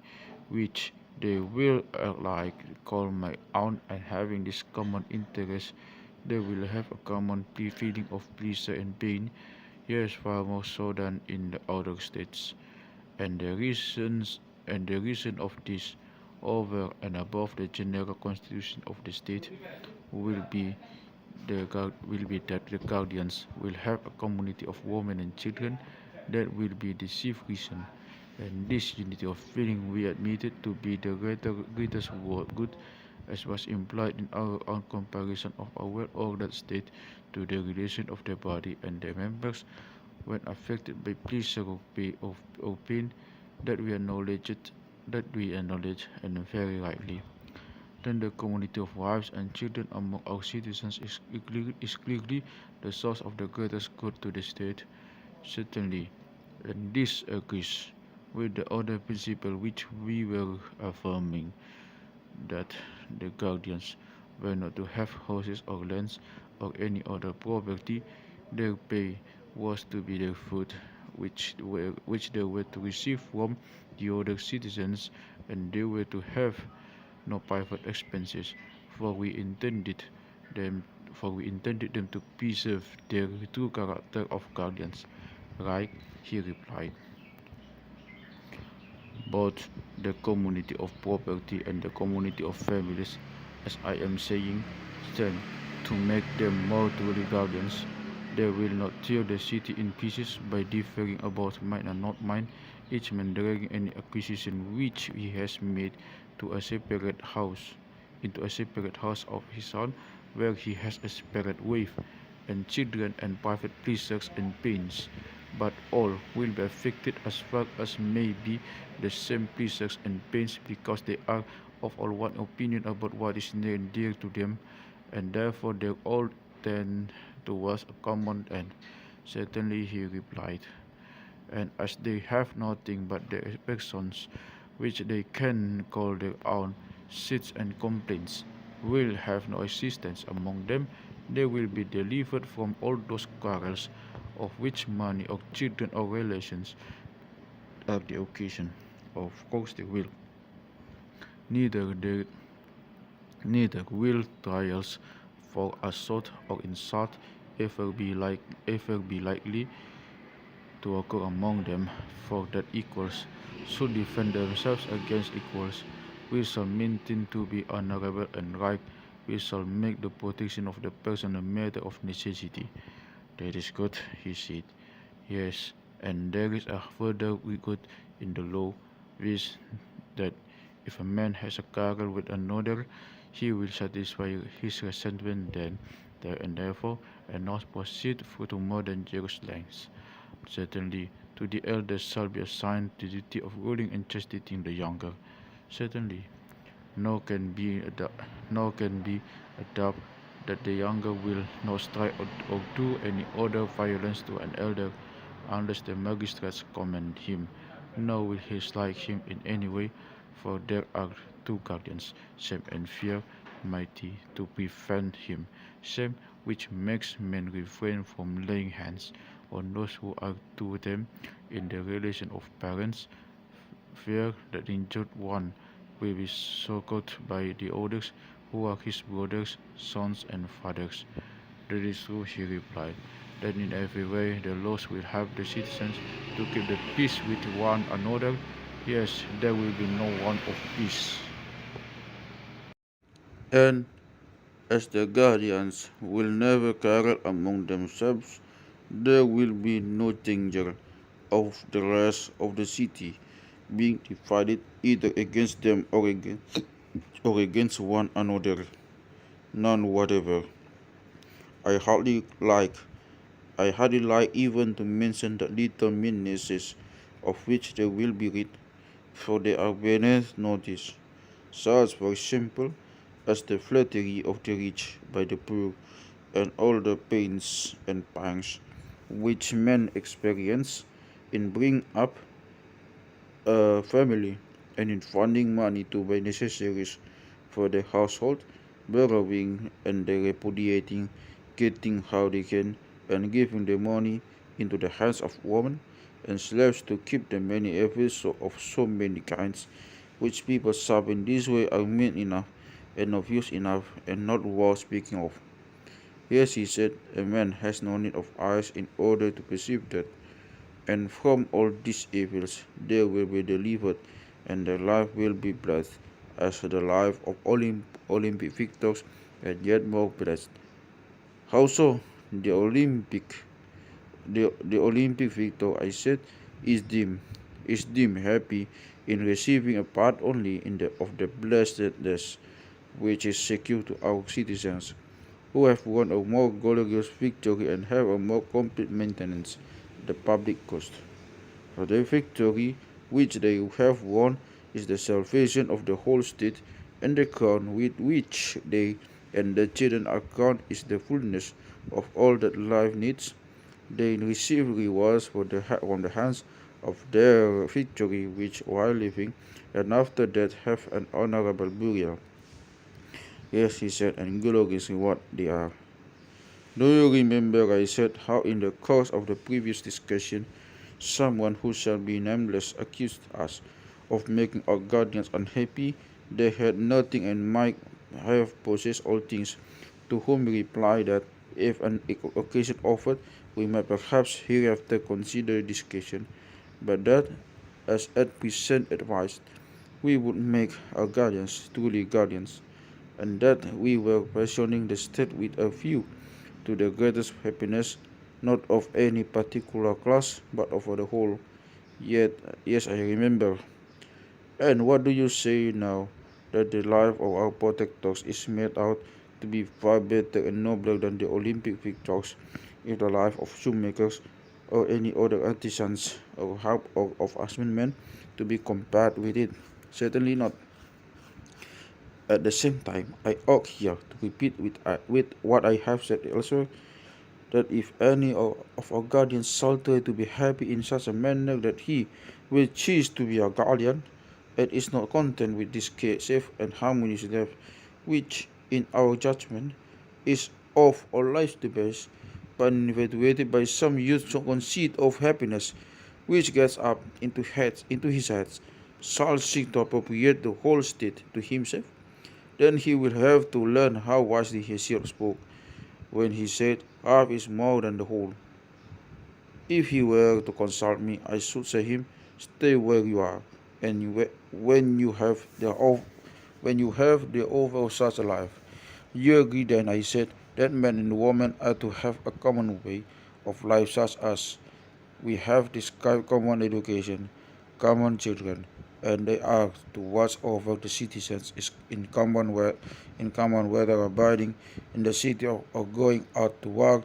which they will like call my own, and having this common interest, they will have a common feeling of pleasure and pain, yes, far more so than in the other states. And the reason of this, over and above the general constitution of the state, will be will be that the guardians will have a community of women and children that will be the chief reason. And this unity of feeling we admitted to be the greatest world good, as was implied in our own comparison of a well-ordered state to the relation of the body and their members when affected by pleasure or pain, that we acknowledge and very rightly. Then the community of wives and children among our citizens is clearly the source of the greatest good to the state, certainly, and this agrees with the other principle which we were affirming, that the guardians were not to have houses or lands or any other property. Their pay was to be their food, which they were to receive from the other citizens, and they were to have no private expenses, for we intended them to preserve their true character of guardians. Right? He replied. Both the community of property and the community of families, as I am saying, stand to make them more truly guardians. They will not tear the city in pieces by differing about mine and not mine, each man dragging any acquisition which he has made to a separate house, into a separate house of his own, where he has a separate wife, and children, and private pleasures and pains. But all will be affected as far as may be the same pleasures and pains, because they are of all one opinion about what is near and dear to them, and therefore they all tend towards a common end. Certainly, he replied. And as they have nothing but their persons, which they can call their own, sins and complaints will have no existence among them, they will be delivered from all those quarrels, of which money or children or relations are the occasion. Of course they will. Neither they neither will trials for assault or insult ever be likely to occur among them, for that equals should defend themselves against equals. We shall maintain to be honorable and right. We shall make the protection of the person a matter of necessity. That is good, he said. Yes, and there is a further good in the law, which that if a man has a quarrel with another, he will satisfy his resentment then, there and therefore, and not proceed to more dangerous lengths. Certainly, to the elders shall be assigned the duty of ruling and chastening the younger. Certainly, nor can be a doubt that the younger will not strike or do any other violence to an elder unless the magistrates command him, nor will he strike him in any way, for there are two guardians, same and fear, mighty to prevent him, same which makes men refrain from laying hands on those who are to them in the relation of parents, fear that the injured one will be succored by the others who are his brothers, sons, and fathers. That is true, he replied, that in every way the laws will help the citizens to keep the peace with one another. Yes, there will be no want of peace. And as the guardians will never quarrel among themselves, there will be no danger of the rest of the city being divided either against them or against one another. None whatever. I hardly like I hardly like even to mention the little meannesses of which they will be rid, for they are beneath notice, such for example as the flattery of the rich by the poor, and all the pains and pangs which men experience in bringing up a family, and in funding money to buy necessaries for the household, borrowing and repudiating, getting how they can, and giving the money into the hands of women and slaves to keep the many evils of so many kinds, which people serve in this way are mean enough and of use enough and not worth speaking of. Yes, he said, a man has no need of eyes in order to perceive that, and from all these evils they will be delivered, and their life will be blessed, as the life of Olympic victors, and yet more blessed. How so? The Olympic, the Olympic victor, I said, is deemed happy in receiving a part only in the of the blessedness which is secure to our citizens, who have won a more glorious victory and have a more complete maintenance, the public cost. For the victory which they have won is the salvation of the whole state, and the crown with which they and their children are crowned is the fullness of all that life needs. They receive rewards from the hands of their victory, which while living and after death have an honorable burial. Yes, he said, and glorious in what they are. Do you remember I said how in the course of the previous discussion someone who shall be nameless accused us of making our guardians unhappy? They had nothing and might have possessed all things, to whom we reply that if an occasion offered, we might perhaps hereafter consider discussion, but that, as at present advised, we would make our guardians truly guardians, and that we were rationing the state with a view to the greatest happiness, not of any particular class, but of the whole. Yet, yes, I remember. And what do you say now that the life of our protectors is made out to be far better and nobler than the Olympic victors, if the life of shoemakers or any other artisans or help of husbandmen to be compared with it? Certainly not. At the same time, I ought here to repeat with what I have said elsewhere, that if any of our guardians sultry to be happy in such a manner that he will cease to be our guardian, and is not content with this safe and harmonious life, which, in our judgment, is of all lives the best, but infatuated by some youthful conceit of happiness, which gets up into his head, shall seek to appropriate the whole state to himself, then he will have to learn how wisely Hesiod spoke when he said, half is more than the whole. If he were to consult me, I should say him, stay where you are, and when you have the offer of such a life. You agree then, I said, that man and woman are to have a common way of life such as we have described common education, common children, and they are to watch over the citizens in common whether abiding in the city or going out to work.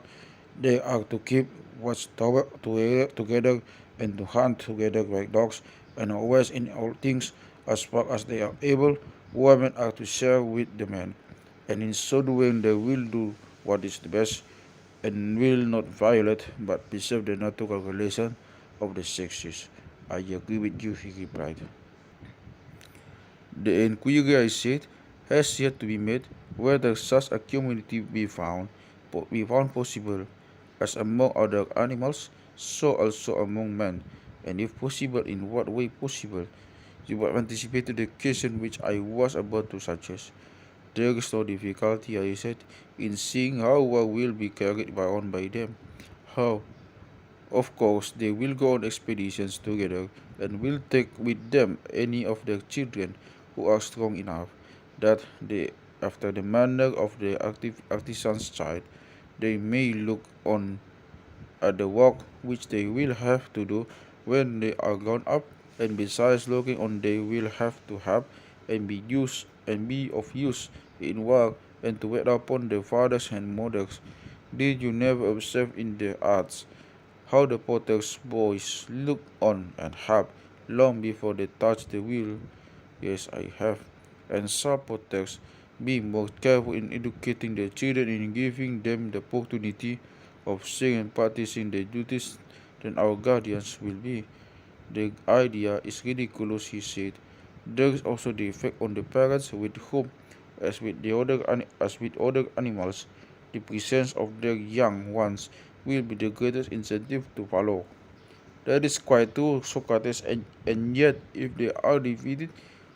They are to keep watch together and to hunt together like dogs, and always in all things, as far as they are able, women are to share with the men, and in so doing they will do what is the best, and will not violate but preserve the natural relation of the sexes. I agree with you, he replied. The inquiry, I said, has yet to be made whether such a community be found possible, as among other animals, so also among men, and if possible, in what way possible. You have anticipated the question which I was about to suggest. There is no difficulty, I said, in seeing how war will be carried on by them. How? Of course, they will go on expeditions together and will take with them any of their children who are strong enough that they, after the manner of the artisan's child, they may look on at the work which they will have to do when they are grown up, and besides looking on they will have to have and be of use in work, and to wait upon their fathers and mothers. Did you never observe in the arts how the potter's boys look on and help long before they touch the wheel? Yes, I have. And some potters, being more careful in educating their children and giving them the opportunity of seeing and practicing their duties than our guardians will be. The idea is ridiculous, he said, There is also the effect on the parents with whom, as with other animals, the presence of their young ones will be the greatest incentive to follow. That is quite true, Socrates, and yet if they are defeated,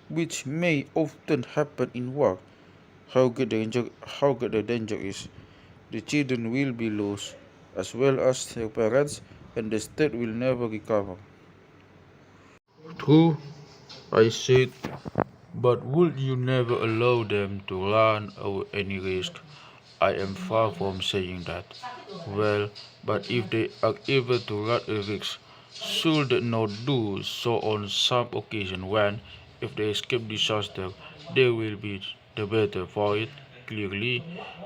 which may often happen in war, how great the danger is. The children will be lost, as well as their parents, and the state will never recover. True, I said, but would you never allow them to run any risk? I am far from saying that. Well, but if they are able to run a risk, should they not do so on some occasion when, if they escape disaster, they will be the better for it? Clearly,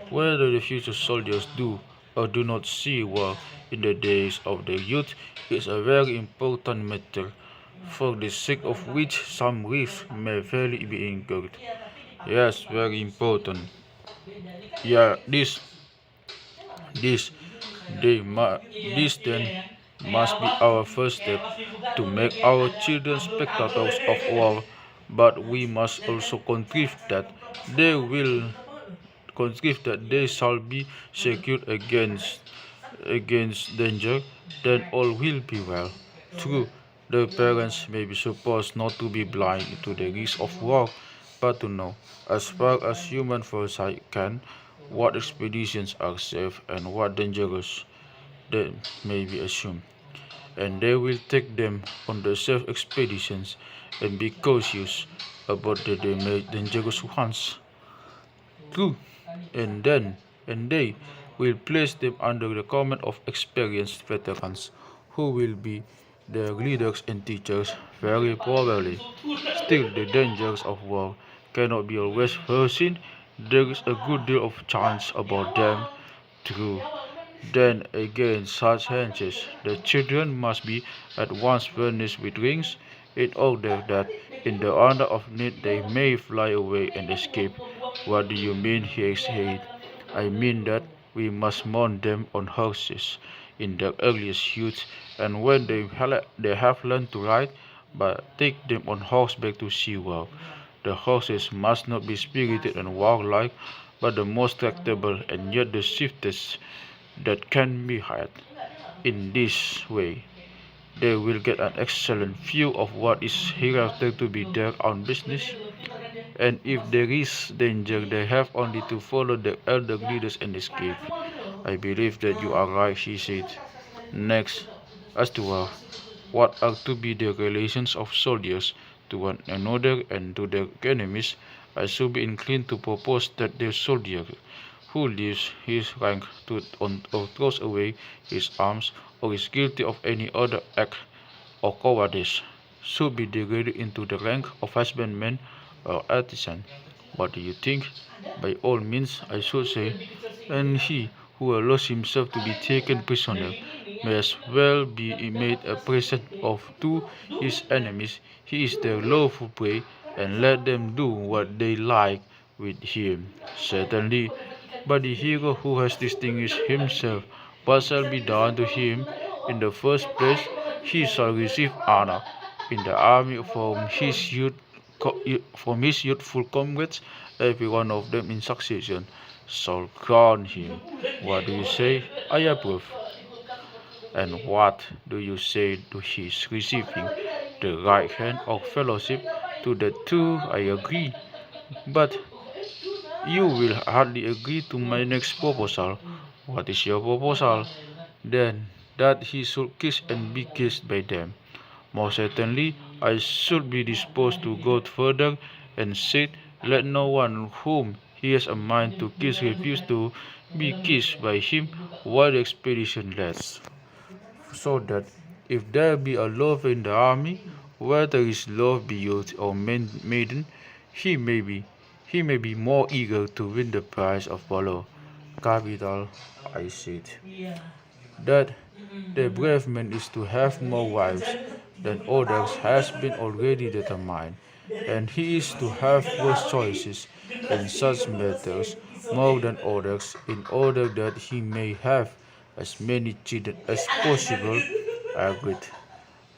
whether the future soldiers do or do not see war in the days of their youth is a very important matter, for the sake of which some risk may fairly be incurred. Yes, very important. Yeah, this, this then must be our first step to make our children spectators of war, but we must also they will contrive that they shall be secured against danger, then all will be well. True, the parents may be supposed not to be blind to the risks of war, but to know, as far as human foresight can, what expeditions are safe and what dangerous they may be assumed, and they will take them on the safe expeditions and be cautious about the dangerous ones. True, and then and they will place them under the command of experienced veterans who will be their leaders and teachers very probably. Still, the dangers of war cannot be always foreseen. There is a good deal of chance about them. True. Then again, such chances, the children must be at once furnished with rings, in order that, in the hour of need, they may fly away and escape. What do you mean? He said. I mean that we must mount them on horses in their earliest youth, and when they have learned to ride, but take them on horseback to see well. The horses must not be spirited and warlike, but the most tractable and yet the swiftest that can be had. In this way, they will get an excellent view of what is hereafter to be their own business, and if there is danger, they have only to follow the elder leaders and escape. I believe that you are right, she said. Next, as to what are to be the relations of soldiers to one another and to their enemies, I should be inclined to propose that the soldier who leaves his rank or throws away his arms or is guilty of any other act or cowardice should be degraded into the rank of husbandman or artisan. What do you think? By all means, I should say, and he who allows himself to be taken prisoner may as well be made a present of to his enemies. He is their lawful prey, and let them do what they like with him. Certainly, but the hero who has distinguished himself, what shall be done to him? In the first place, he shall receive honor in the army from his youthful comrades. Every one of them in succession shall crown him. What do you say? I approve. And what do you say to his receiving the right hand of fellowship? To the two I agree. But you will hardly agree to my next proposal. What is your proposal? Then that he should kiss and be kissed by them. Most certainly, I should be disposed to go further and say, let no one whom he has a mind to kiss refuse to be kissed by him while the expedition lasts. So that if there be a lover in the army, whether his love be youth or maiden, he may be he may be more eager to win the prize of valor. Capital, I said. That the brave man is to have more wives than others has been already determined, and he is to have worse choices in such matters more than others, in order that he may have as many children as possible. Agreed.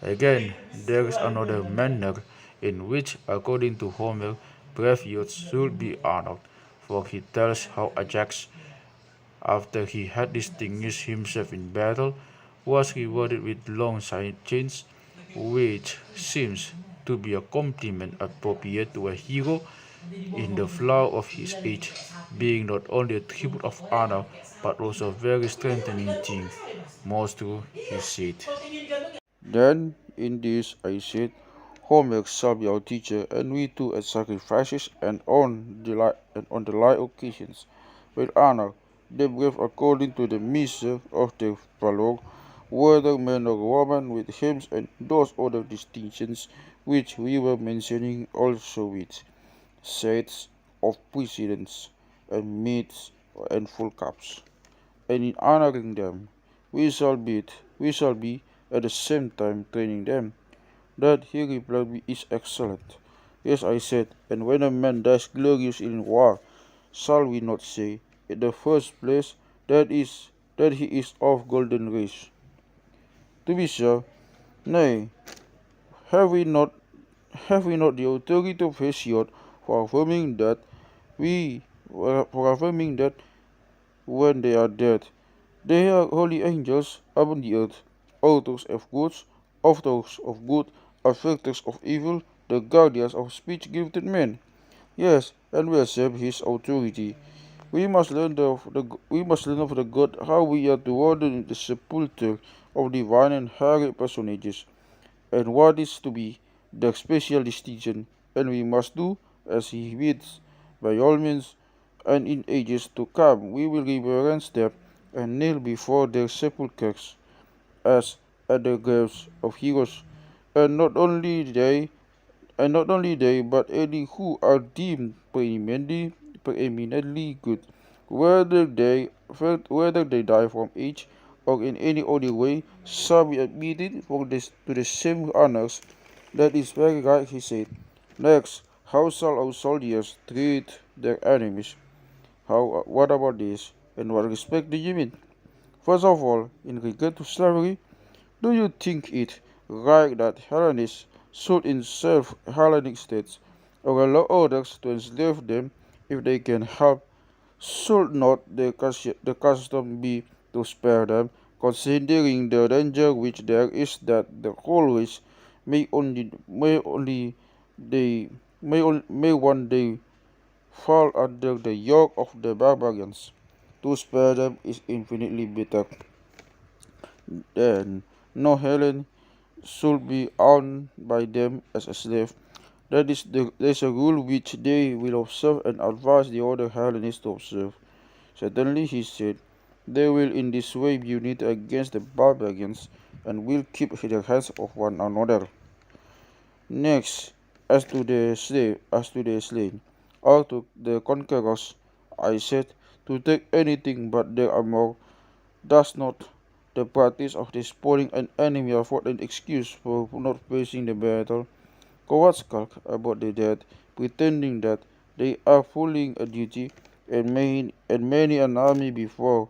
Again, there is another manner in which, according to Homer, brave youths should be honored, for he tells how Ajax, after he had distinguished himself in battle, was rewarded with long chains, which seems to be a compliment appropriate to a hero in the flower of his age, being not only a tribute of honor, but also a very strengthening thing. Most true, he said. Then, in this, I said, Homer shall be our teacher, and we too at sacrifices and on the like occasions, with honor, the brave according to the measure of their valor, whether men or women, with hymns and those other distinctions which we were mentioning also with sets of precedence and meets and full cups. And in honoring them, we shall be at the same time training them. That he replied is excellent. Yes, I said, and when a man dies glorious in war, shall we not say, in the first place, that he is of golden race? To be sure, nay, have we not have we not the authority of Hesiod for affirming that we for affirming that when they are dead, they are holy angels upon the earth, authors of good, affectors of evil, the guardians of speech gifted men. Yes, and we accept his authority. We must learn of the God how we are to order in the sepulchre of divine and higher personages, and what is to be the special distinction, and we must do as he bids, by all means, and in ages to come we will reverence them and kneel before their sepulchres as at the graves of heroes, and not only they, but any who are deemed preeminently good, whether they die from age or in any other way, shall be admitted to the same honors. That is very right, he said. Next, how shall our soldiers treat their enemies? What about this? And what respect do you mean? First of all, in regard to slavery, do you think it right that Hellenists should enslave Hellenic states, or allow others to enslave them if they can help? Should not the custom be to spare them, considering the danger which there is that the whole race may only they may one day fall under the yoke of the barbarians? To spare them is infinitely better than no Hellen should be owned by them as a slave. That is a rule which they will observe and advise the other Hellenists to observe. Certainly, he said, they will in this way be united against the barbarians and will keep the hands of one another. Next, as to the slain, or to the conquerors, I said, to take anything but their armor does not the practice of despoiling an enemy afford an excuse for not facing the battle? Cowards skulk about the dead, pretending that they are fulfilling a duty, and many an army before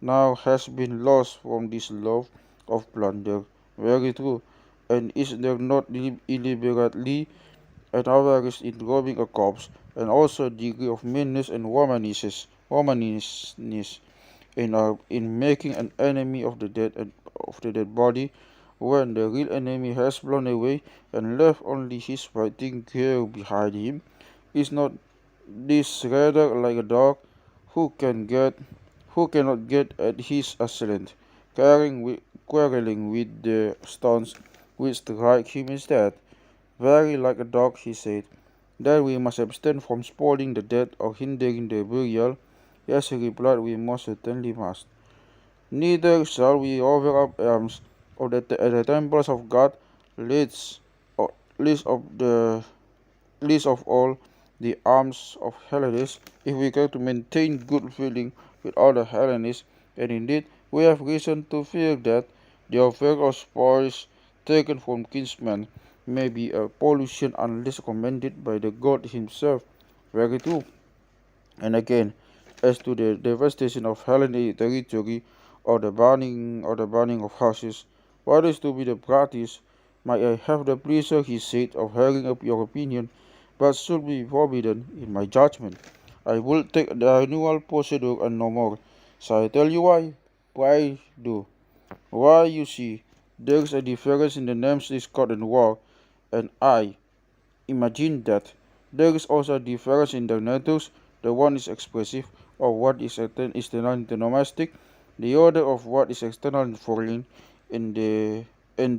now has been lost from this love of plunder. Very true. And is there not illiberately an avarice in robbing a corpse, and also a degree of meanness and womanishness in making an enemy of the dead body, when the real enemy has blown away and left only his fighting gear behind him? Is not this rather like a dog who can get who cannot get at his assailant, quarreling with the stones which strike him instead? Very like a dog, he said, that we must abstain from spoiling the dead or hindering their burial. Yes, he replied, we most certainly must. Neither shall we offer up arms at the temples of God, least, or, least of all the arms of Hellenes, if we care to maintain good feeling with other Hellenists, and indeed we have reason to fear that the affair of spoils taken from kinsmen may be a pollution unless commended by the god himself. Very true. And again, as to the devastation of Hellenic territory or the burning of houses, what is to be the practice Might I have the pleasure, he said, of hearing up your opinion, but should be forbidden in my judgment. I will take the annual procedure and no more. Shall I tell you why? Why do? Why, you see, there is a difference in the names discord and war, and I imagine that there is also a difference in their natures. The one is expressive of what is external and domestic, the other of what is external and foreign, and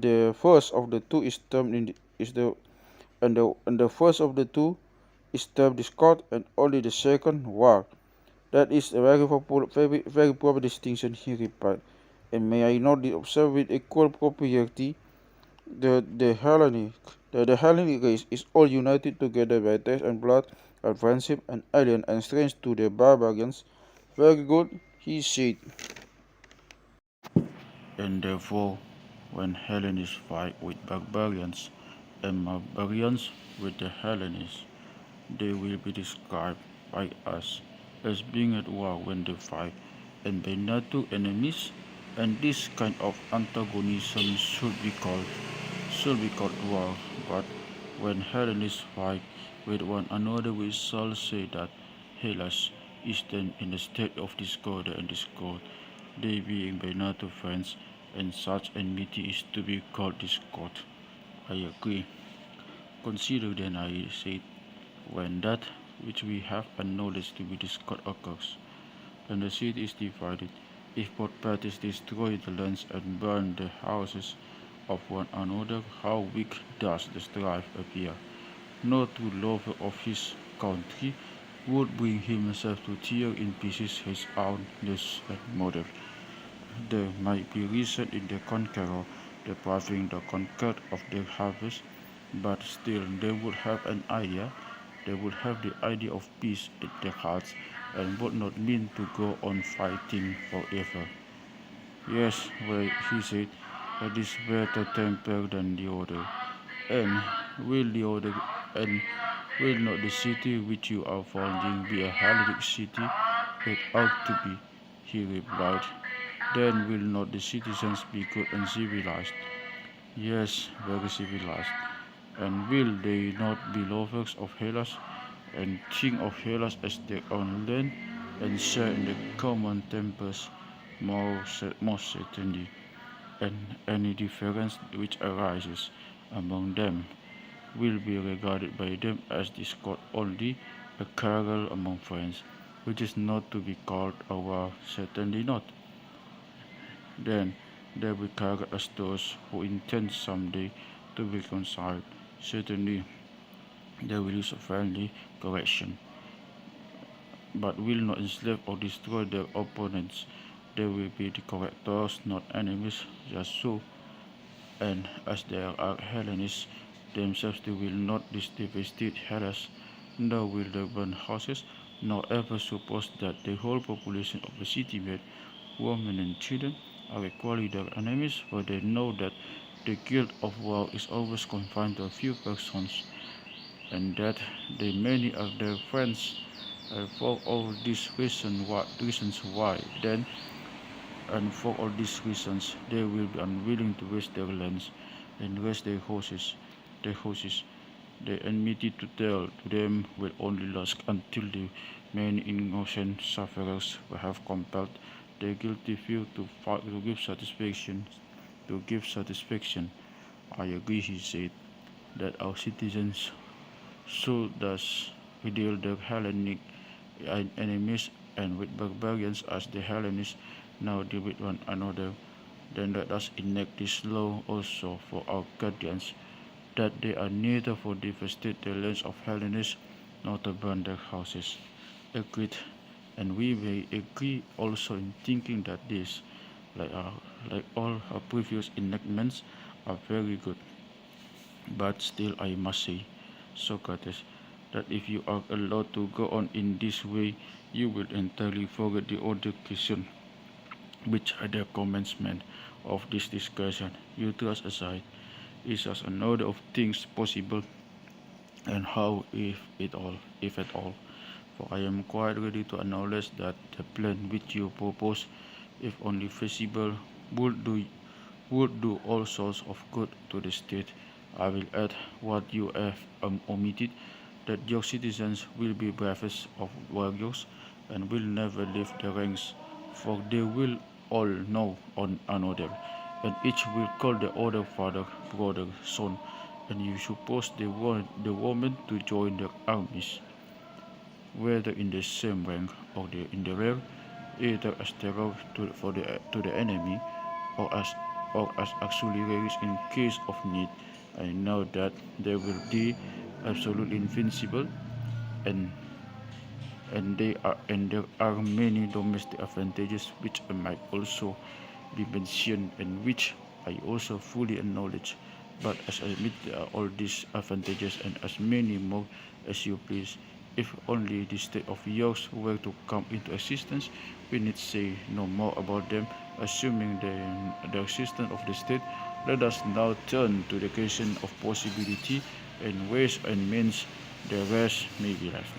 the first of the two is termed in the, is the and the first of the two is termed discord, and only the second war. That is a very proper distinction, he replied. And may I not observe with equal propriety the Hellenic race is all united together by taste and blood and friendship and alien and strange to the barbarians. Very good, he said. And therefore, when Hellenists fight with barbarians and barbarians with the Hellenists, they will be described by us as being at war when they fight, and by nature enemies, and this kind of antagonism should be called war. But when Hellenists fight with one another, we shall say that Hellas is then in a state of discord and discord, they being by nature friends, and such enmity is to be called discord. I agree. Consider then, I said, when that which we have acknowledged to be discord occurs, and the city is divided, if both parties destroy the lands and burn the houses of one another, how weak does the strife appear! No true lover of his country would bring himself to tear in pieces his own nest and mother. There might be reason in the conqueror depriving the conquered of their harvest, but still they would have the idea of peace in their hearts and would not mean to go on fighting forever. Yes, well, he said, that is better tempered than the other. And will the other and will not the city which you are founding be a Hellenic city? It ought to be, he replied. Then will not the citizens be good and civilized? Yes, very civilized. And will they not be lovers of Hellas, and think of Hellas as their own land, and share in the common tempers? Most certainly, and any difference which arises among them will be regarded by them as discord only, a quarrel among friends, which is not to be called a war, certainly not. Then they will regard as those who intend some day to be reconciled. Certainly they will use a friendly correction, but will not enslave or destroy their opponents. They will be the correctors, not enemies, just so. And as they are Hellenists themselves, they will not devastate Hellas, nor will they burn houses, nor ever suppose that the whole population of the city, men, women, and children, are equally their enemies, for they know that the guilt of war is always confined to a few persons, and that the many are their friends. And for all these reasons why, then, and for all these reasons, they will be unwilling to waste their lands and raise their houses. The enmity to tell to them will only last until the many innocent sufferers will have compelled the guilty few to fight to give satisfaction. To give satisfaction, I agree, he said, that our citizens should thus deal the Hellenic enemies and with barbarians as the Hellenists now deal with one another. Then let us enact this law also for our guardians, that they are neither for devastate the lands of Hellenists nor to burn their houses. Agreed, and we may agree also in thinking that this, like, our, like all our previous enactments, are very good. But still, I must say, Socrates, that if you are allowed to go on in this way, you will entirely forget the other question, which at the commencement of this discussion you thrust aside. Is as an order of things possible, and how, if at all. For I am quite ready to acknowledge that the plan which you propose, if only feasible, would do would do all sorts of good to the state. I will add what you have omitted, that your citizens will be bravest of warriors and will never leave the ranks, for they will all know one another, and each will call the other father, brother, son, and you suppose the woman to join their armies, whether in the same rank or in the rear, either as terror to the enemy or as auxiliaries in case of need. I know that they will be absolutely invincible, and there are many domestic advantages which might also be mentioned and which I also fully acknowledge. But as I admit all these advantages and as many more as you please, if only the state of yours were to come into existence, we need say no more about them. Assuming the existence of the state, let us now turn to the question of possibility and ways and means the rest may be left.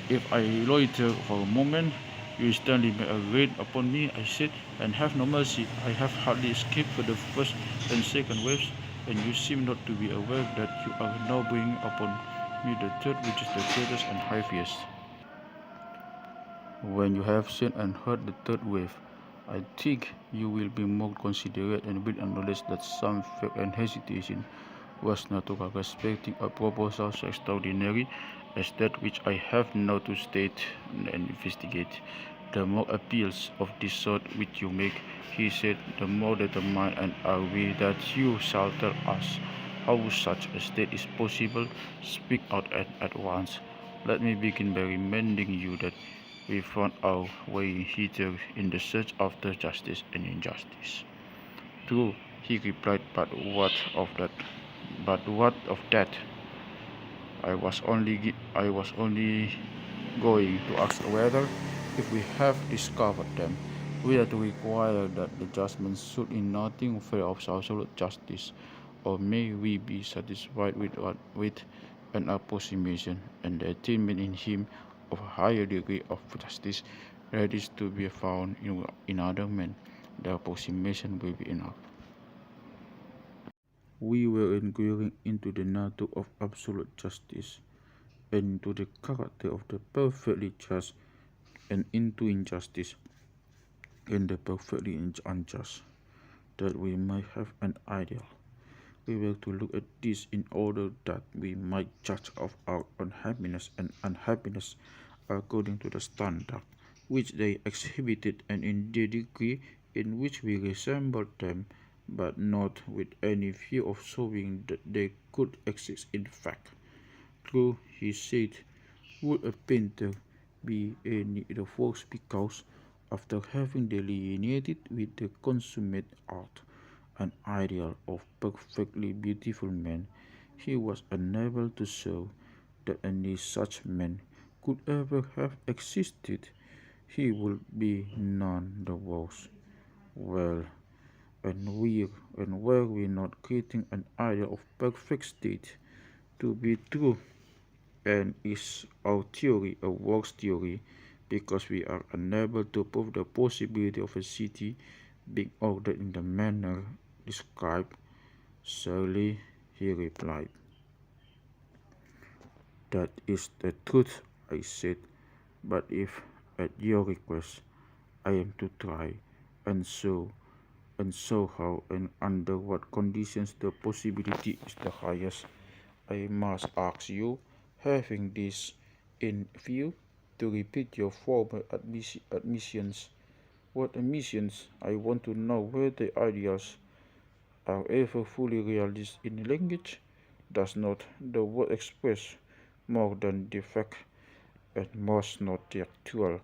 If I loiter for a moment, you instantly make a raid upon me, I said, and have no mercy. I have hardly escaped for the first and second waves, and you seem not to be aware that you are now bringing upon me the third, which is the greatest and heaviest. When you have seen and heard the third wave, I think you will be more considerate and will acknowledge that some fear and hesitation was natural respecting a proposal so extraordinary as that which I have now to state and investigate. The more appeals of this sort which you make, he said, the more determined and are we that you shall tell us how such a state is possible. Speak out at once. Let me begin by reminding you that we found our way hither in the search after justice and injustice. True, he replied, but what of that? I was only going to ask whether, if we have discovered them, we are to require that the judgment should in nothing fail of absolute justice, or may we be satisfied with an approximation and the attainment in him of a higher degree of justice that is to be found in other men? The approximation will be enough. We were inquiring into the nature of absolute justice, and into the character of the perfectly just, and into injustice and the perfectly unjust, that we might have an ideal. We were to look at this in order that we might judge of our unhappiness and unhappiness according to the standard which they exhibited and in the degree in which we resembled them, but not with any view of showing that they could exist in fact. True, he said, would a painter be any the worse because, after having delineated with the consummate art an ideal of perfectly beautiful man, he was unable to show that any such man could ever have existed? He would be none the worse. Well, and were we not creating an ideal of perfect state to be true? And is our theory a worse theory because we are unable to prove the possibility of a city being ordered in the manner described? Surely, he replied. That is the truth, I said, but if, at your request, I am to try and show how and under what conditions the possibility is the highest, I must ask you, having this in view, to repeat your former admissions. What admissions? I want to know whether ideas are ever fully realized in language. Does not the word express more than the fact, and must not the actual,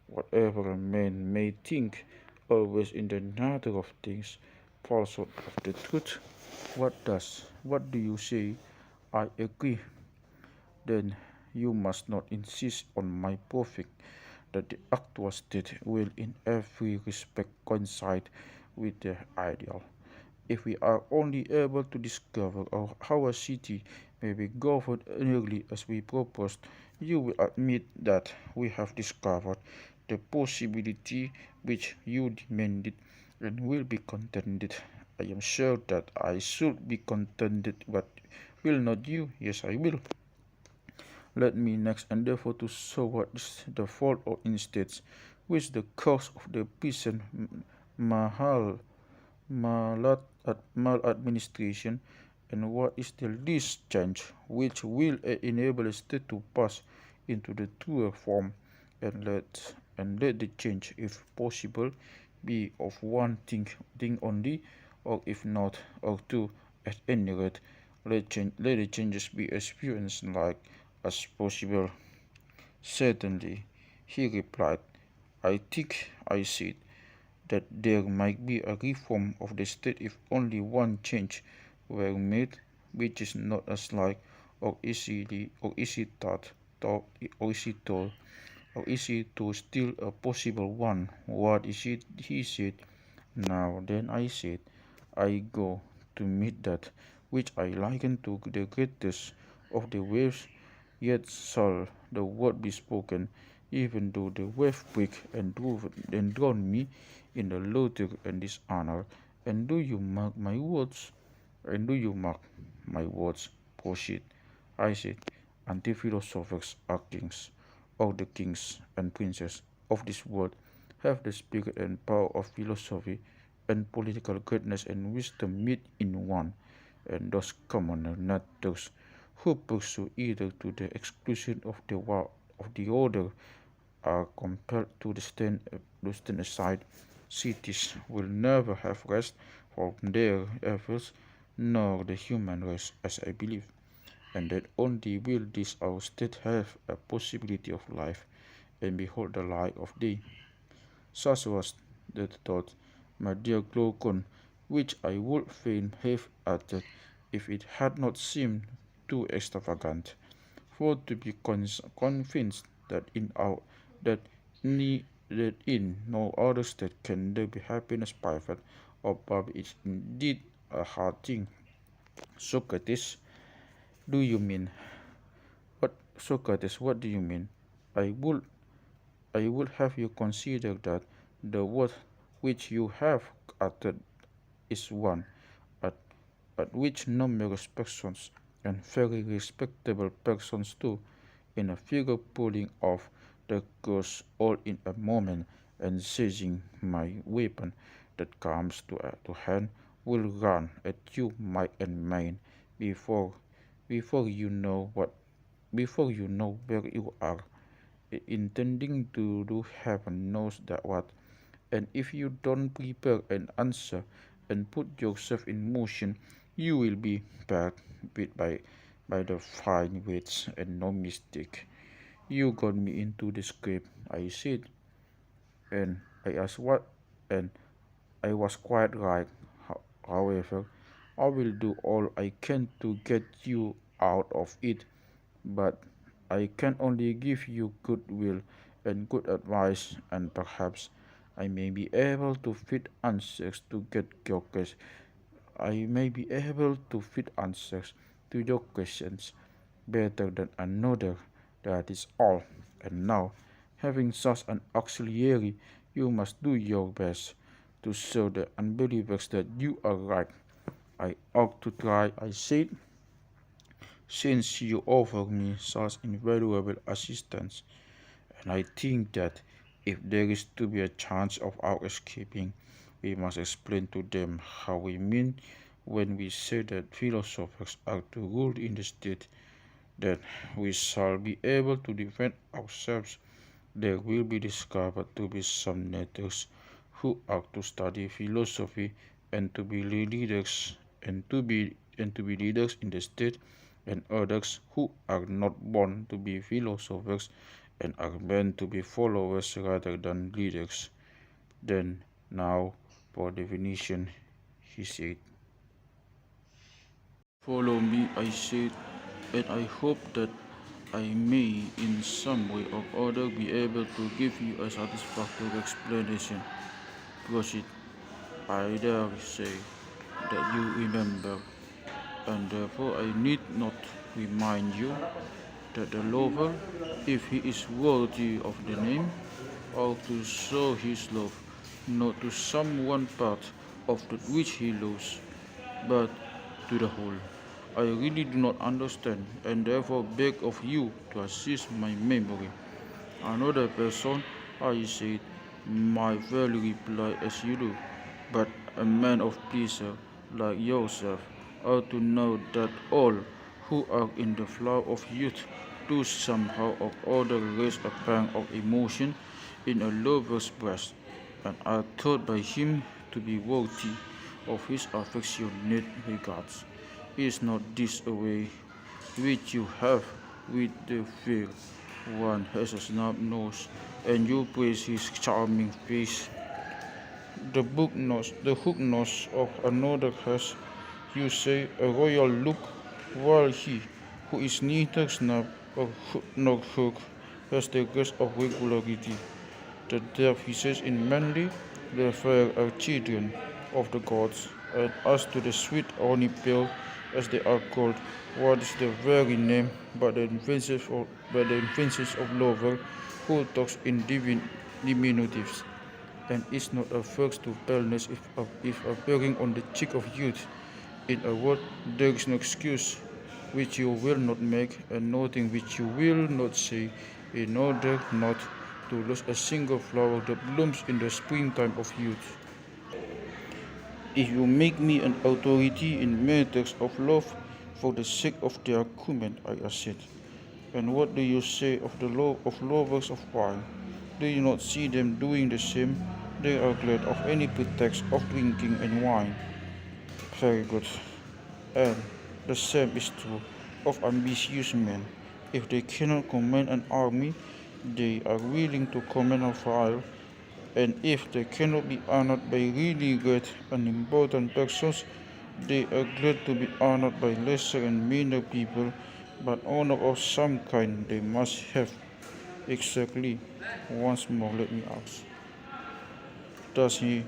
whatever a man may think, always in the nature of things, fall short of the truth? What do you say? I agree. Then you must not insist on my proving that the actual state will in every respect coincide with the ideal. If we are only able to discover how a city may be governed nearly as we proposed, you will admit that we have discovered the possibility which you demanded, and will be contented. I am sure that I should be contented, but will not you? Yes, I will. Let me next endeavor to show what is the fault of instead, which the cause of the present mahal maladministration, and what is the least change which will enable a state to pass into the truer form, and let the change, if possible, be of one thing only, or if not, of two. At any rate, let the changes be as few and like as possible. Certainly, he replied. I think, I said, that there might be a reform of the state if only one change were made, which is not as like or easy thought or easy to still a possible one. What is it? He said. Now then, I said, I go to meet that which I liken to the greatest of the waves, yet shall the word be spoken, even though the wave break and drown me in the laughter and dishonor. And do you mark my words? And do you mark my words? Proceed. I said, and the philosophers are kings, all the kings and princes of this world have the spirit and power of philosophy, and political greatness and wisdom meet in one, and those commoner, not those who pursue either to the exclusion of the other, are compelled to stand aside. Cities will never have rest from their efforts, nor the human race, as I believe, and that only will this our state have a possibility of life, and behold the light of day. Such was the thought, my dear Glaucon, which I would fain have uttered if it had not seemed too extravagant. For to be convinced that in no other state can there be happiness private or public is indeed a hard thing. Socrates, do you mean what do you mean? I would I would have you consider that the word which you have uttered is one, at, at which numerous persons, and very respectable persons too, in a figure pulling off the curse all in a moment, and seizing my weapon that comes to hand, will run at you might and main before before you know what before you know where you are, intending to do heaven knows that what, and if you don't prepare an answer and put yourself in motion, you will be backed by the fine weights and no mistake. You got me into the scrape, I said, and I asked what, and I was quite right. However, I will do all I can to get you out of it, but I can only give you good will and good advice, and perhaps I may be able to fit answers to get your question. I may be able to fit answers to your questions better than another. That is all. And now, having such an auxiliary, you must do your best to show the unbelievers that you are right. I ought to try, I said, since you offer me such invaluable assistance, and I think that if there is to be a chance of our escaping, we must explain to them how we mean when we say that philosophers are to rule in the state, that we shall be able to defend ourselves. There will be discovered to be some natures who are to study philosophy and to be leaders and to be leaders in the state, and others who are not born to be philosophers and are meant to be followers rather than leaders. Then now for definition, he said. Follow me, I said, and I hope that I may in some way or other be able to give you a satisfactory explanation. Proceed. I dare say that you remember, and therefore I need not remind you that the lover, if he is worthy of the name, ought to show his love not to some one part of that which he loves, but to the whole. I really do not understand, and therefore beg of you to assist my memory. Another person, I said, might fairly reply as you do, but a man of pleasure like yourself ought to know that all who are in the flower of youth do somehow or other raise a pang of emotion in a lover's breast, and are thought by him to be worthy of his affectionate regards. Is not this a way which you have with the fair one has a snub nose, and you praise his charming face? The hook nose of another has, you say, a royal look, while he, who is neither snub nor hook, has the grace of regularity. The deficits in manly, the fair are children of the gods, and as to the sweet ornipil, as they are called, what is the very name but the inventions of lover, who talks in diminutives, and is not averse to paleness if appearing on the cheek of youth. In a word, there is no excuse which you will not make, and nothing which you will not say, in order not to lose a single flower that blooms in the springtime of youth. If you make me an authority in matters of love for the sake of the argument, I assent. And what do you say of the law of lovers of wine? Do you not see them doing the same? They are glad of any pretext of drinking and wine. Very good. And the same is true of ambitious men. If they cannot command an army, they are willing to command a file, and if they cannot be honored by really great and important persons, they are glad to be honored by lesser and meaner people, but honor of some kind they must have. Exactly. Once more, let me ask. Does he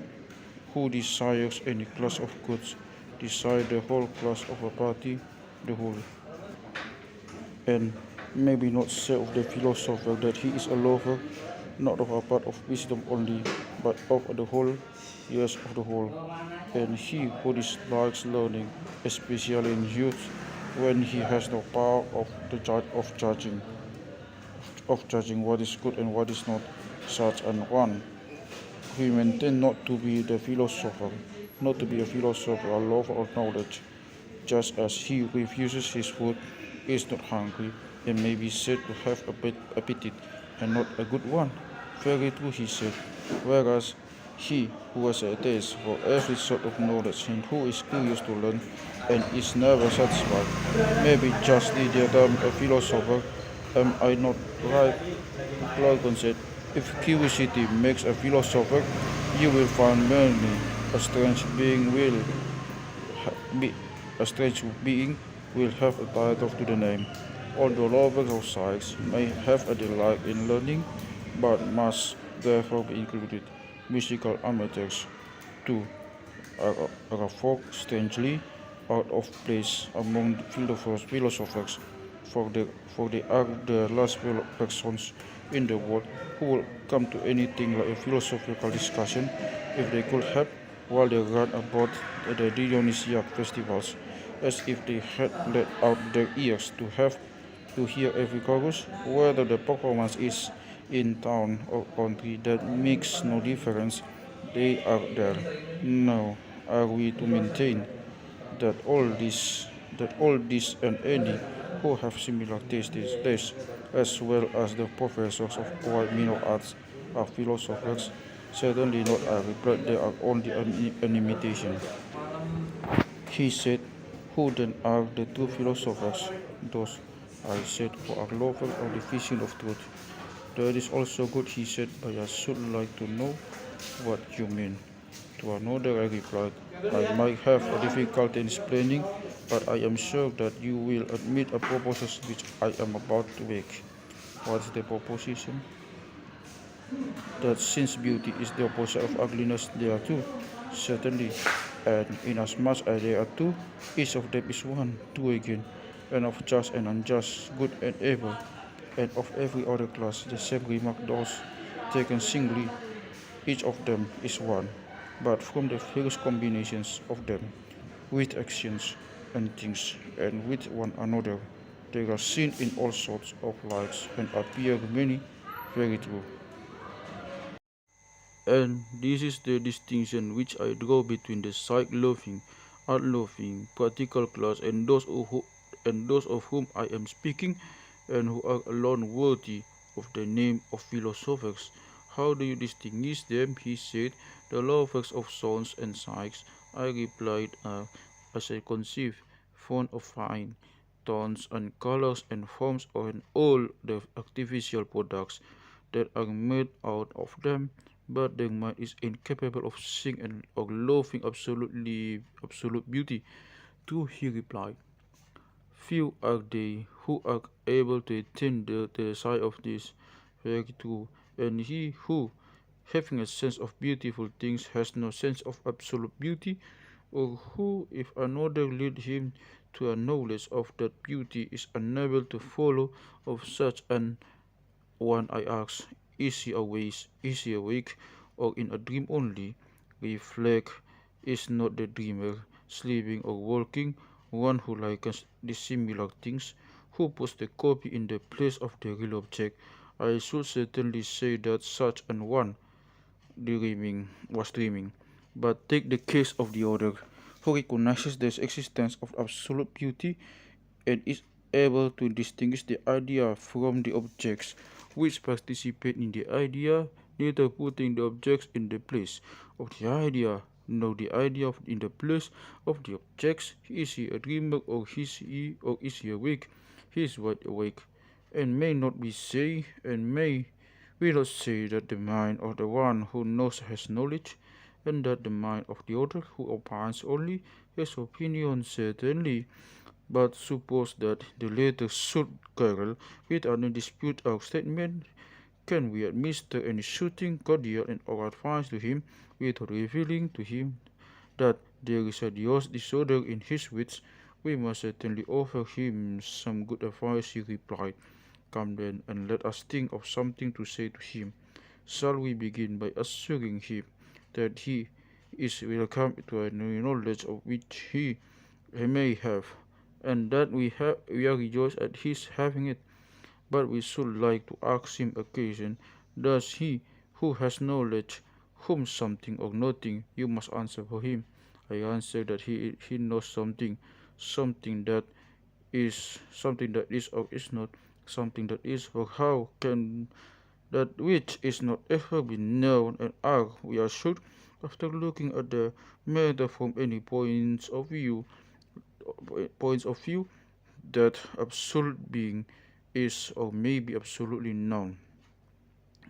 who desires any class of goods desire the whole class of a party? The whole. And maybe not say of the philosopher that he is a lover, not of a part of wisdom only, but of the whole, yes, of the whole. And he who dislikes learning, especially in youth, when he has no power of judging what is good and what is not, such an one, we maintain not to be the philosopher, not to be a philosopher, a lover of knowledge, just as he who refuses his food is not hungry, and may be said to have appetite, and not a good one. Very true, he said. Whereas he who has a taste for every sort of knowledge, and who is curious to learn, and is never satisfied, may be justly termed a philosopher. Am I not right? Plato said, if curiosity makes a philosopher, you will find many a strange being will be a strange being will have a title to the name. Although lovers of science may have a delight in learning, but must therefore be included. Musical amateurs, too, are a folk strangely out of place among philosophers, for they are the last persons in the world who will come to anything like a philosophical discussion if they could help, while they run about the Dionysiac festivals, as if they had let out their ears to hear every chorus, whether the performance is in town or country. That makes no difference. They are there. Now, are we to maintain that all this and any who have similar tastes, as well as the professors of quite minor arts, are philosophers? Certainly not, I replied. They are only an imitation. He said, who then are the true philosophers? Those, I said, who are lovers of the vision of truth. That is also good, he said, but I should like to know what you mean. To another I replied, I might have a difficulty in explaining, but I am sure that you will admit a proposition which I am about to make. What is the proposition? That since beauty is the opposite of ugliness, there are two. Certainly. And inasmuch as there are two, each of them is one, two again, and of just and unjust, good and evil, and of every other class. The same remark those taken singly each of them is one, but from the various combinations of them, with actions and things, and with one another, they are seen in all sorts of lights and appear many very true. And this is the distinction which I draw between the sight-loving, art-loving, practical class and those of whom I am speaking, and who are alone worthy of the name of philosophers. How do you distinguish them? He said. The lovers of sounds and sights. I replied, as I conceive, fond of fine tones and colors and forms and all the artificial products that are made out of them, but their mind is incapable of seeing and of loving absolute beauty. True, he replied. Few are they who are able to attain the sight of this. Very true. And he who, having a sense of beautiful things, has no sense of absolute beauty, or who, if another lead him to a knowledge of that beauty, is unable to follow of such an one, I ask, is he awake, or in a dream only? Reflect, is not the dreamer sleeping or walking, one who likens dissimilar things, who puts the copy in the place of the real object? I should certainly say that such an one was dreaming. But take the case of the other, who recognizes the existence of absolute beauty and is able to distinguish the idea from the objects which participate in the idea, neither putting the objects in the place of the idea nor the idea in the place of the objects. Is he a dreamer, or is he awake? He is wide awake, and may not be say, and may we not say that the mind of the one who knows has knowledge, and that the mind of the other who opines only has opinion? Certainly, but suppose that the latter should quarrel without any dispute or statement, can we administer any soothing, cordial, and or advice to him without revealing to him that there is a disorder in his wits? We must certainly offer him some good advice, he replied. Come then, and let us think of something to say to him. Shall we begin by assuring him that he is welcome to a new knowledge of which he may have, and that we are rejoiced at his having it? But we should like to ask him occasion, does he who has knowledge, whom something or nothing, you must answer for him? I answer that he knows something, something that is or is not, something that is, for how can that which is not ever been known, and are we assured, after looking at the matter from any points of view, that absolute being is or may be absolutely known,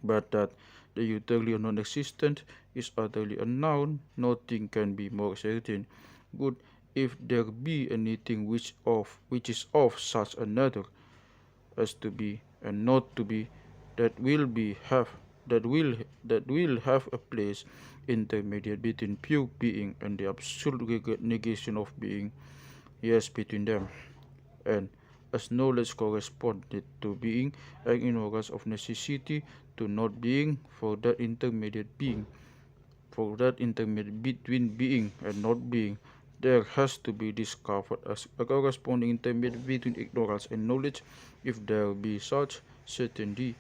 but that the utterly non-existent is utterly unknown? Nothing can be more certain. Good, if there be anything which is of such another as to be and not to be, that will be have that will have a place intermediate between pure being and the absolute negation of being. Yes, between them. And as knowledge corresponded to being, and ignorance of necessity to not being, for that intermediate between being and not being, there has to be discovered as a corresponding intermediate between ignorance and knowledge. If there be such, certainty.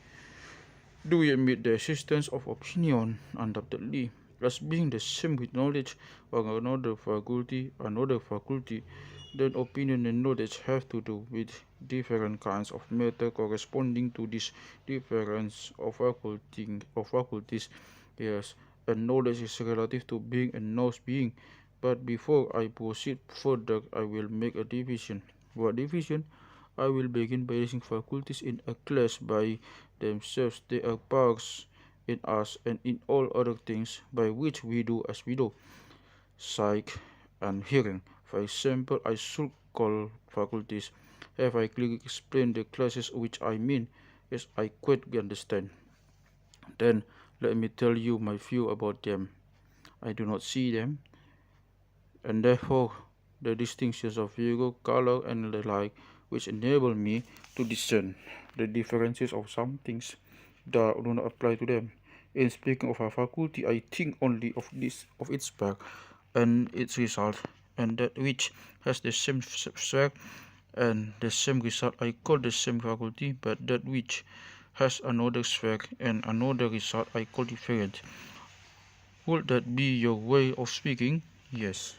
Do we admit the existence of opinion? Undoubtedly. As being the same with knowledge or another faculty, then opinion and knowledge have to do with different kinds of matter corresponding to this difference of faculties. Yes, and knowledge is relative to being and knows being. But before I proceed further, I will make a division. What division? I will begin by raising faculties in a class by themselves. They are parts in us and in all other things by which we do as we do. Sight and hearing, for example, I should call faculties. Have I clearly explained the classes which I mean? Yes, I quite understand. Then let me tell you my view about them. I do not see them, and therefore the distinctions of hue, color, and the like, which enable me to discern the differences of some things that do not apply to them. In speaking of a faculty, I think only of its spec and its result, and that which has the same spec and the same result I call the same faculty, but that which has another spec and another result I call different. Would that be your way of speaking? Yes.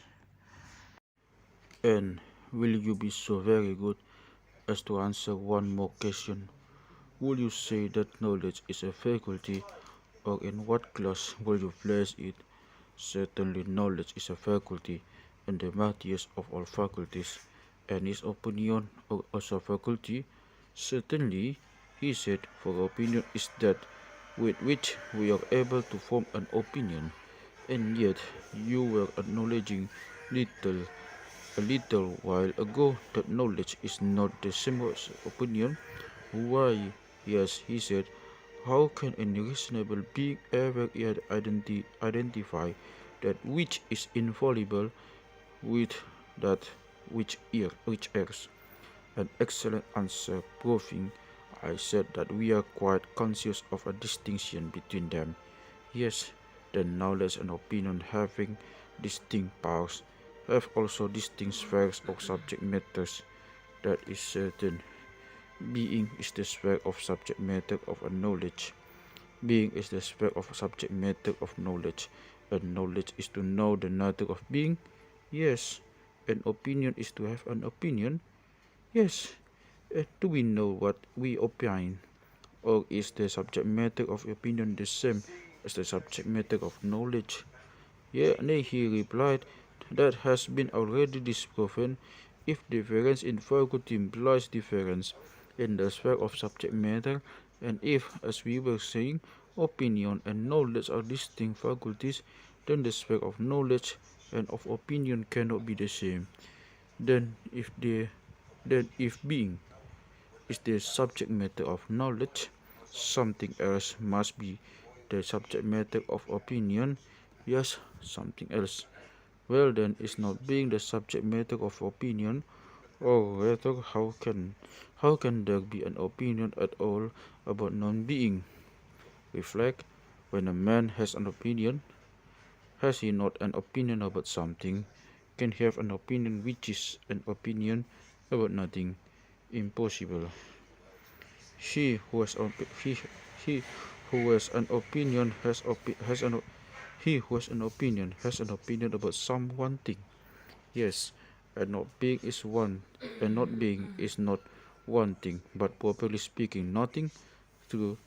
And will you be so very good as to answer one more question? Would you say that knowledge is a faculty, or in what class will you place it? Certainly knowledge is a faculty, and the mightiest of all faculties, and his opinion also a faculty. Certainly, he said, for opinion is that with which we are able to form an opinion, and yet you were acknowledging little a little while ago that knowledge is not the same as opinion. Why, yes, he said, how can any reasonable being ever yet identify that which is infallible with that which errs? An excellent answer, proving, I said, that we are quite conscious of a distinction between them. Yes, then knowledge and opinion, having distinct powers, have also distinct spheres of subject matters. That is certain. Being is the sphere of subject matter of a knowledge. Being is the sphere of subject matter of knowledge, and knowledge is to know the nature of being. Yes, an opinion is to have an opinion. Yes, do we know what we opine? Or is the subject matter of opinion the same as the subject matter of knowledge? Yeah, nay, he replied, that has been already disproven. If difference in faculty implies difference in the sphere of subject matter, and if, as we were saying, opinion and knowledge are distinct faculties, then the sphere of knowledge and of opinion cannot be the same. Then if being is the subject matter of knowledge, something else must be the subject matter of opinion. Yes, something else. Well then, is not being the subject matter of opinion, or rather, how can there be an opinion at all about non-being? Reflect. When a man has an opinion, has he not an opinion about something? Can he have an opinion which is an opinion about nothing? Impossible. He who has he who has an opinion has an he who has an opinion about some one thing. Yes, and not being is one, and not being is not one thing, but properly speaking, nothing. True,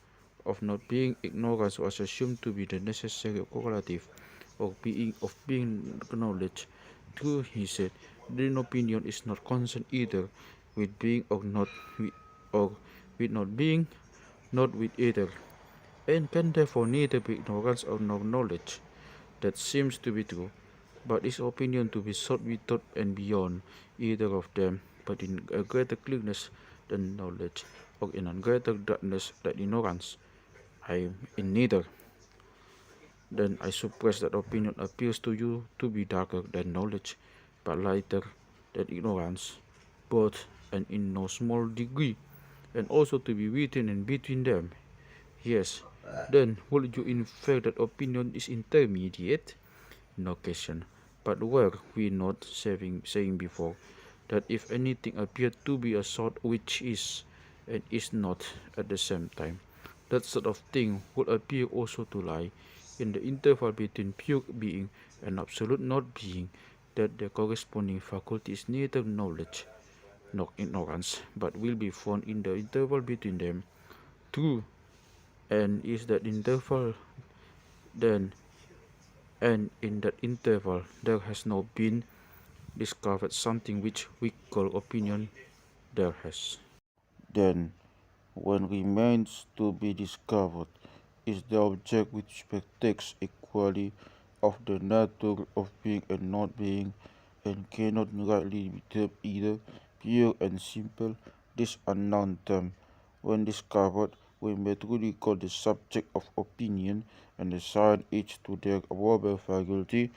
of not being, ignorance was assumed to be the necessary correlative of being knowledge. True, he said, then opinion is not concerned either with being or with not being, not with either, and can therefore neither be ignorance or no knowledge. That seems to be true, but is opinion to be sought without and beyond either of them, but in a greater clearness than knowledge, or in a greater darkness than ignorance? I am in neither. Then I suppose that opinion appears to you to be darker than knowledge, but lighter than ignorance, both and in no small degree, and also to be within and between them. Yes, then would you infer that opinion is intermediate? No question. But were we not saying before that if anything appeared to be a sort which is and is not at the same time, that sort of thing would appear also to lie in the interval between pure being and absolute not being, that the corresponding faculty is neither knowledge nor ignorance, but will be found in the interval between them. True, and is that interval then, and in that interval there has not been discovered something which we call opinion? There has. Then, when remains to be discovered is the object which partakes equally of the nature of being and not being, and cannot rightly be termed either pure and simple. This unknown term, when discovered, we may truly call the subject of opinion, and assign each to their proper faculty,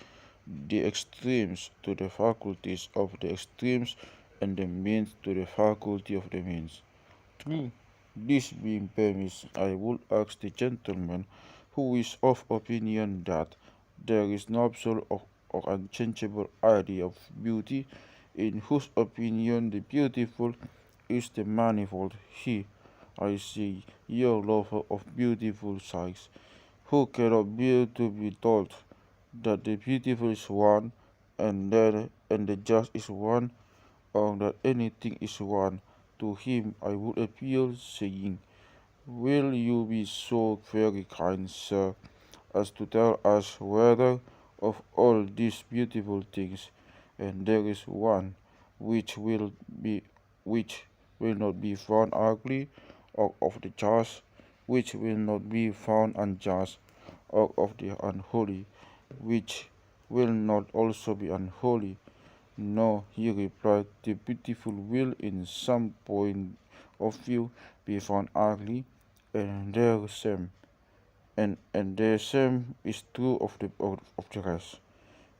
the extremes to the faculties of the extremes, and the means to the faculty of the means. True. This being premise, I would ask the gentleman who is of opinion that there is no absolute or unchangeable idea of beauty, in whose opinion the beautiful is the manifold. He, I see, your lover of beautiful sights, who cannot bear to be told that the beautiful is one, and the just is one, or that anything is one. To him I would appeal, saying, will you be so very kind, sir, as to tell us whether of all these beautiful things, and there is one which will be which will not be found ugly, or of the just which will not be found unjust, or of the unholy which will not also be unholy? No, he replied, the beautiful will in some point of view be found ugly, and their same and the same is true of the rest.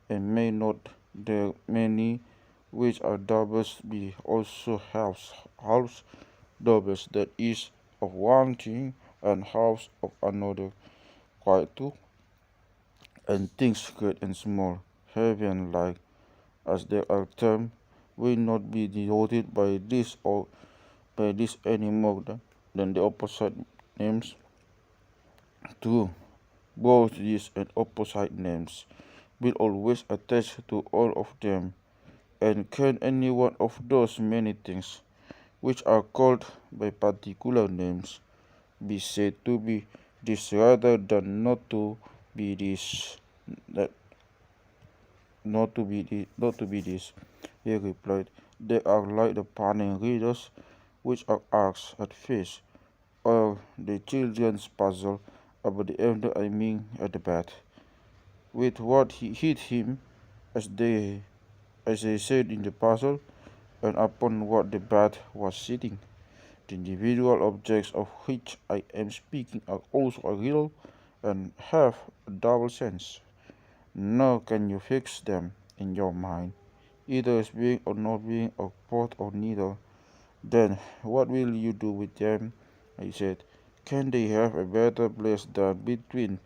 And may not the many which are doubles be also halves doubles, that is, of one thing and halves of another, quite two, and things great and small, heavy and light, as they are termed, will not be denoted by this or by this any more than the opposite names. True, both these and opposite names will always attach to all of them, and can any one of those many things, which are called by particular names, be said to be this rather than not to be this? That not to be this, he replied. They are like the punning riddles which are asked at feast, or the children's puzzle about the elder I mean at the bed, with what he hit him as they said in the puzzle, and upon what the bat was sitting. The individual objects of which I am speaking are also a riddle, and have a double sense. Nor can you fix them in your mind, either as being or not being, or both or neither. Then what will you do with them? I said. Can they have a better place than between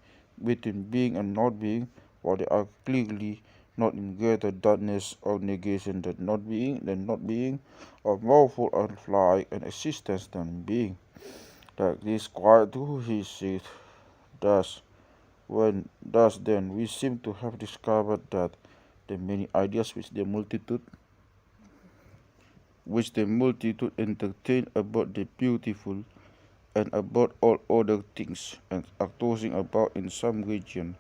being and not being, while they are clearly not in greater darkness or negation than not being, or more full of life and existence than being? That is quite true, he said. Thus, thus then we seem to have discovered that the many ideas which the multitude entertain about the beautiful and about all other things, and are tossing about in some region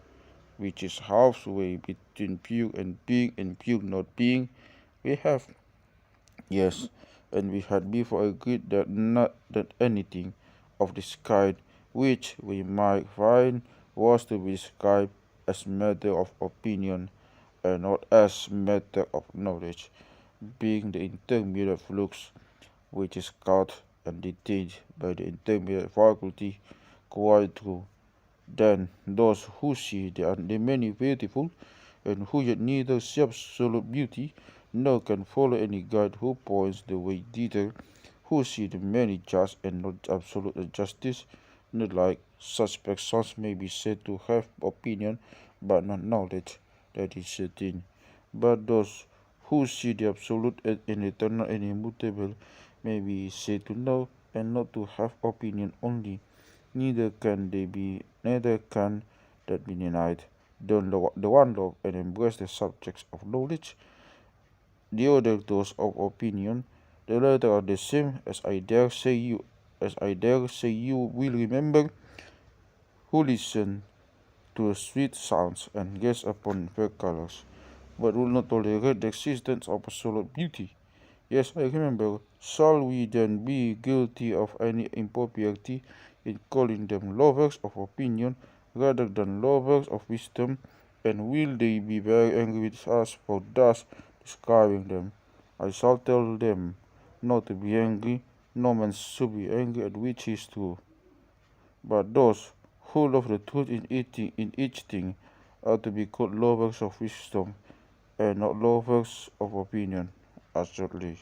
which is halfway between pure and pure not being, we have, yes, and we had before agreed that not that anything of this kind which we might find was to be described as matter of opinion, and not as matter of knowledge, being the intermediate flux which is caught and detained by the intermediate faculty. Quite true. Then those who see the many beautiful, and who yet neither see absolute beauty, nor can follow any guide who points the way thither, who see the many just and not absolute justice, not like such persons may be said to have opinion, but not knowledge, that is certain. But those who see the absolute and eternal and immutable may be said to know and not to have opinion only. Neither can that be denied. The one love and embrace the subjects of knowledge, the other those of opinion. The latter are the same, as I dare say you will remember, who listen to sweet sounds and gaze upon fair colors, but will not tolerate the existence of absolute beauty. Yes, I remember. Shall we then be guilty of any impropriety in calling them lovers of opinion rather than lovers of wisdom? And will they be very angry with us for thus describing them? I shall tell them not to be angry. No man should be angry at which is true. But those who love the truth in each thing are to be called lovers of wisdom, and not lovers of opinion, assuredly.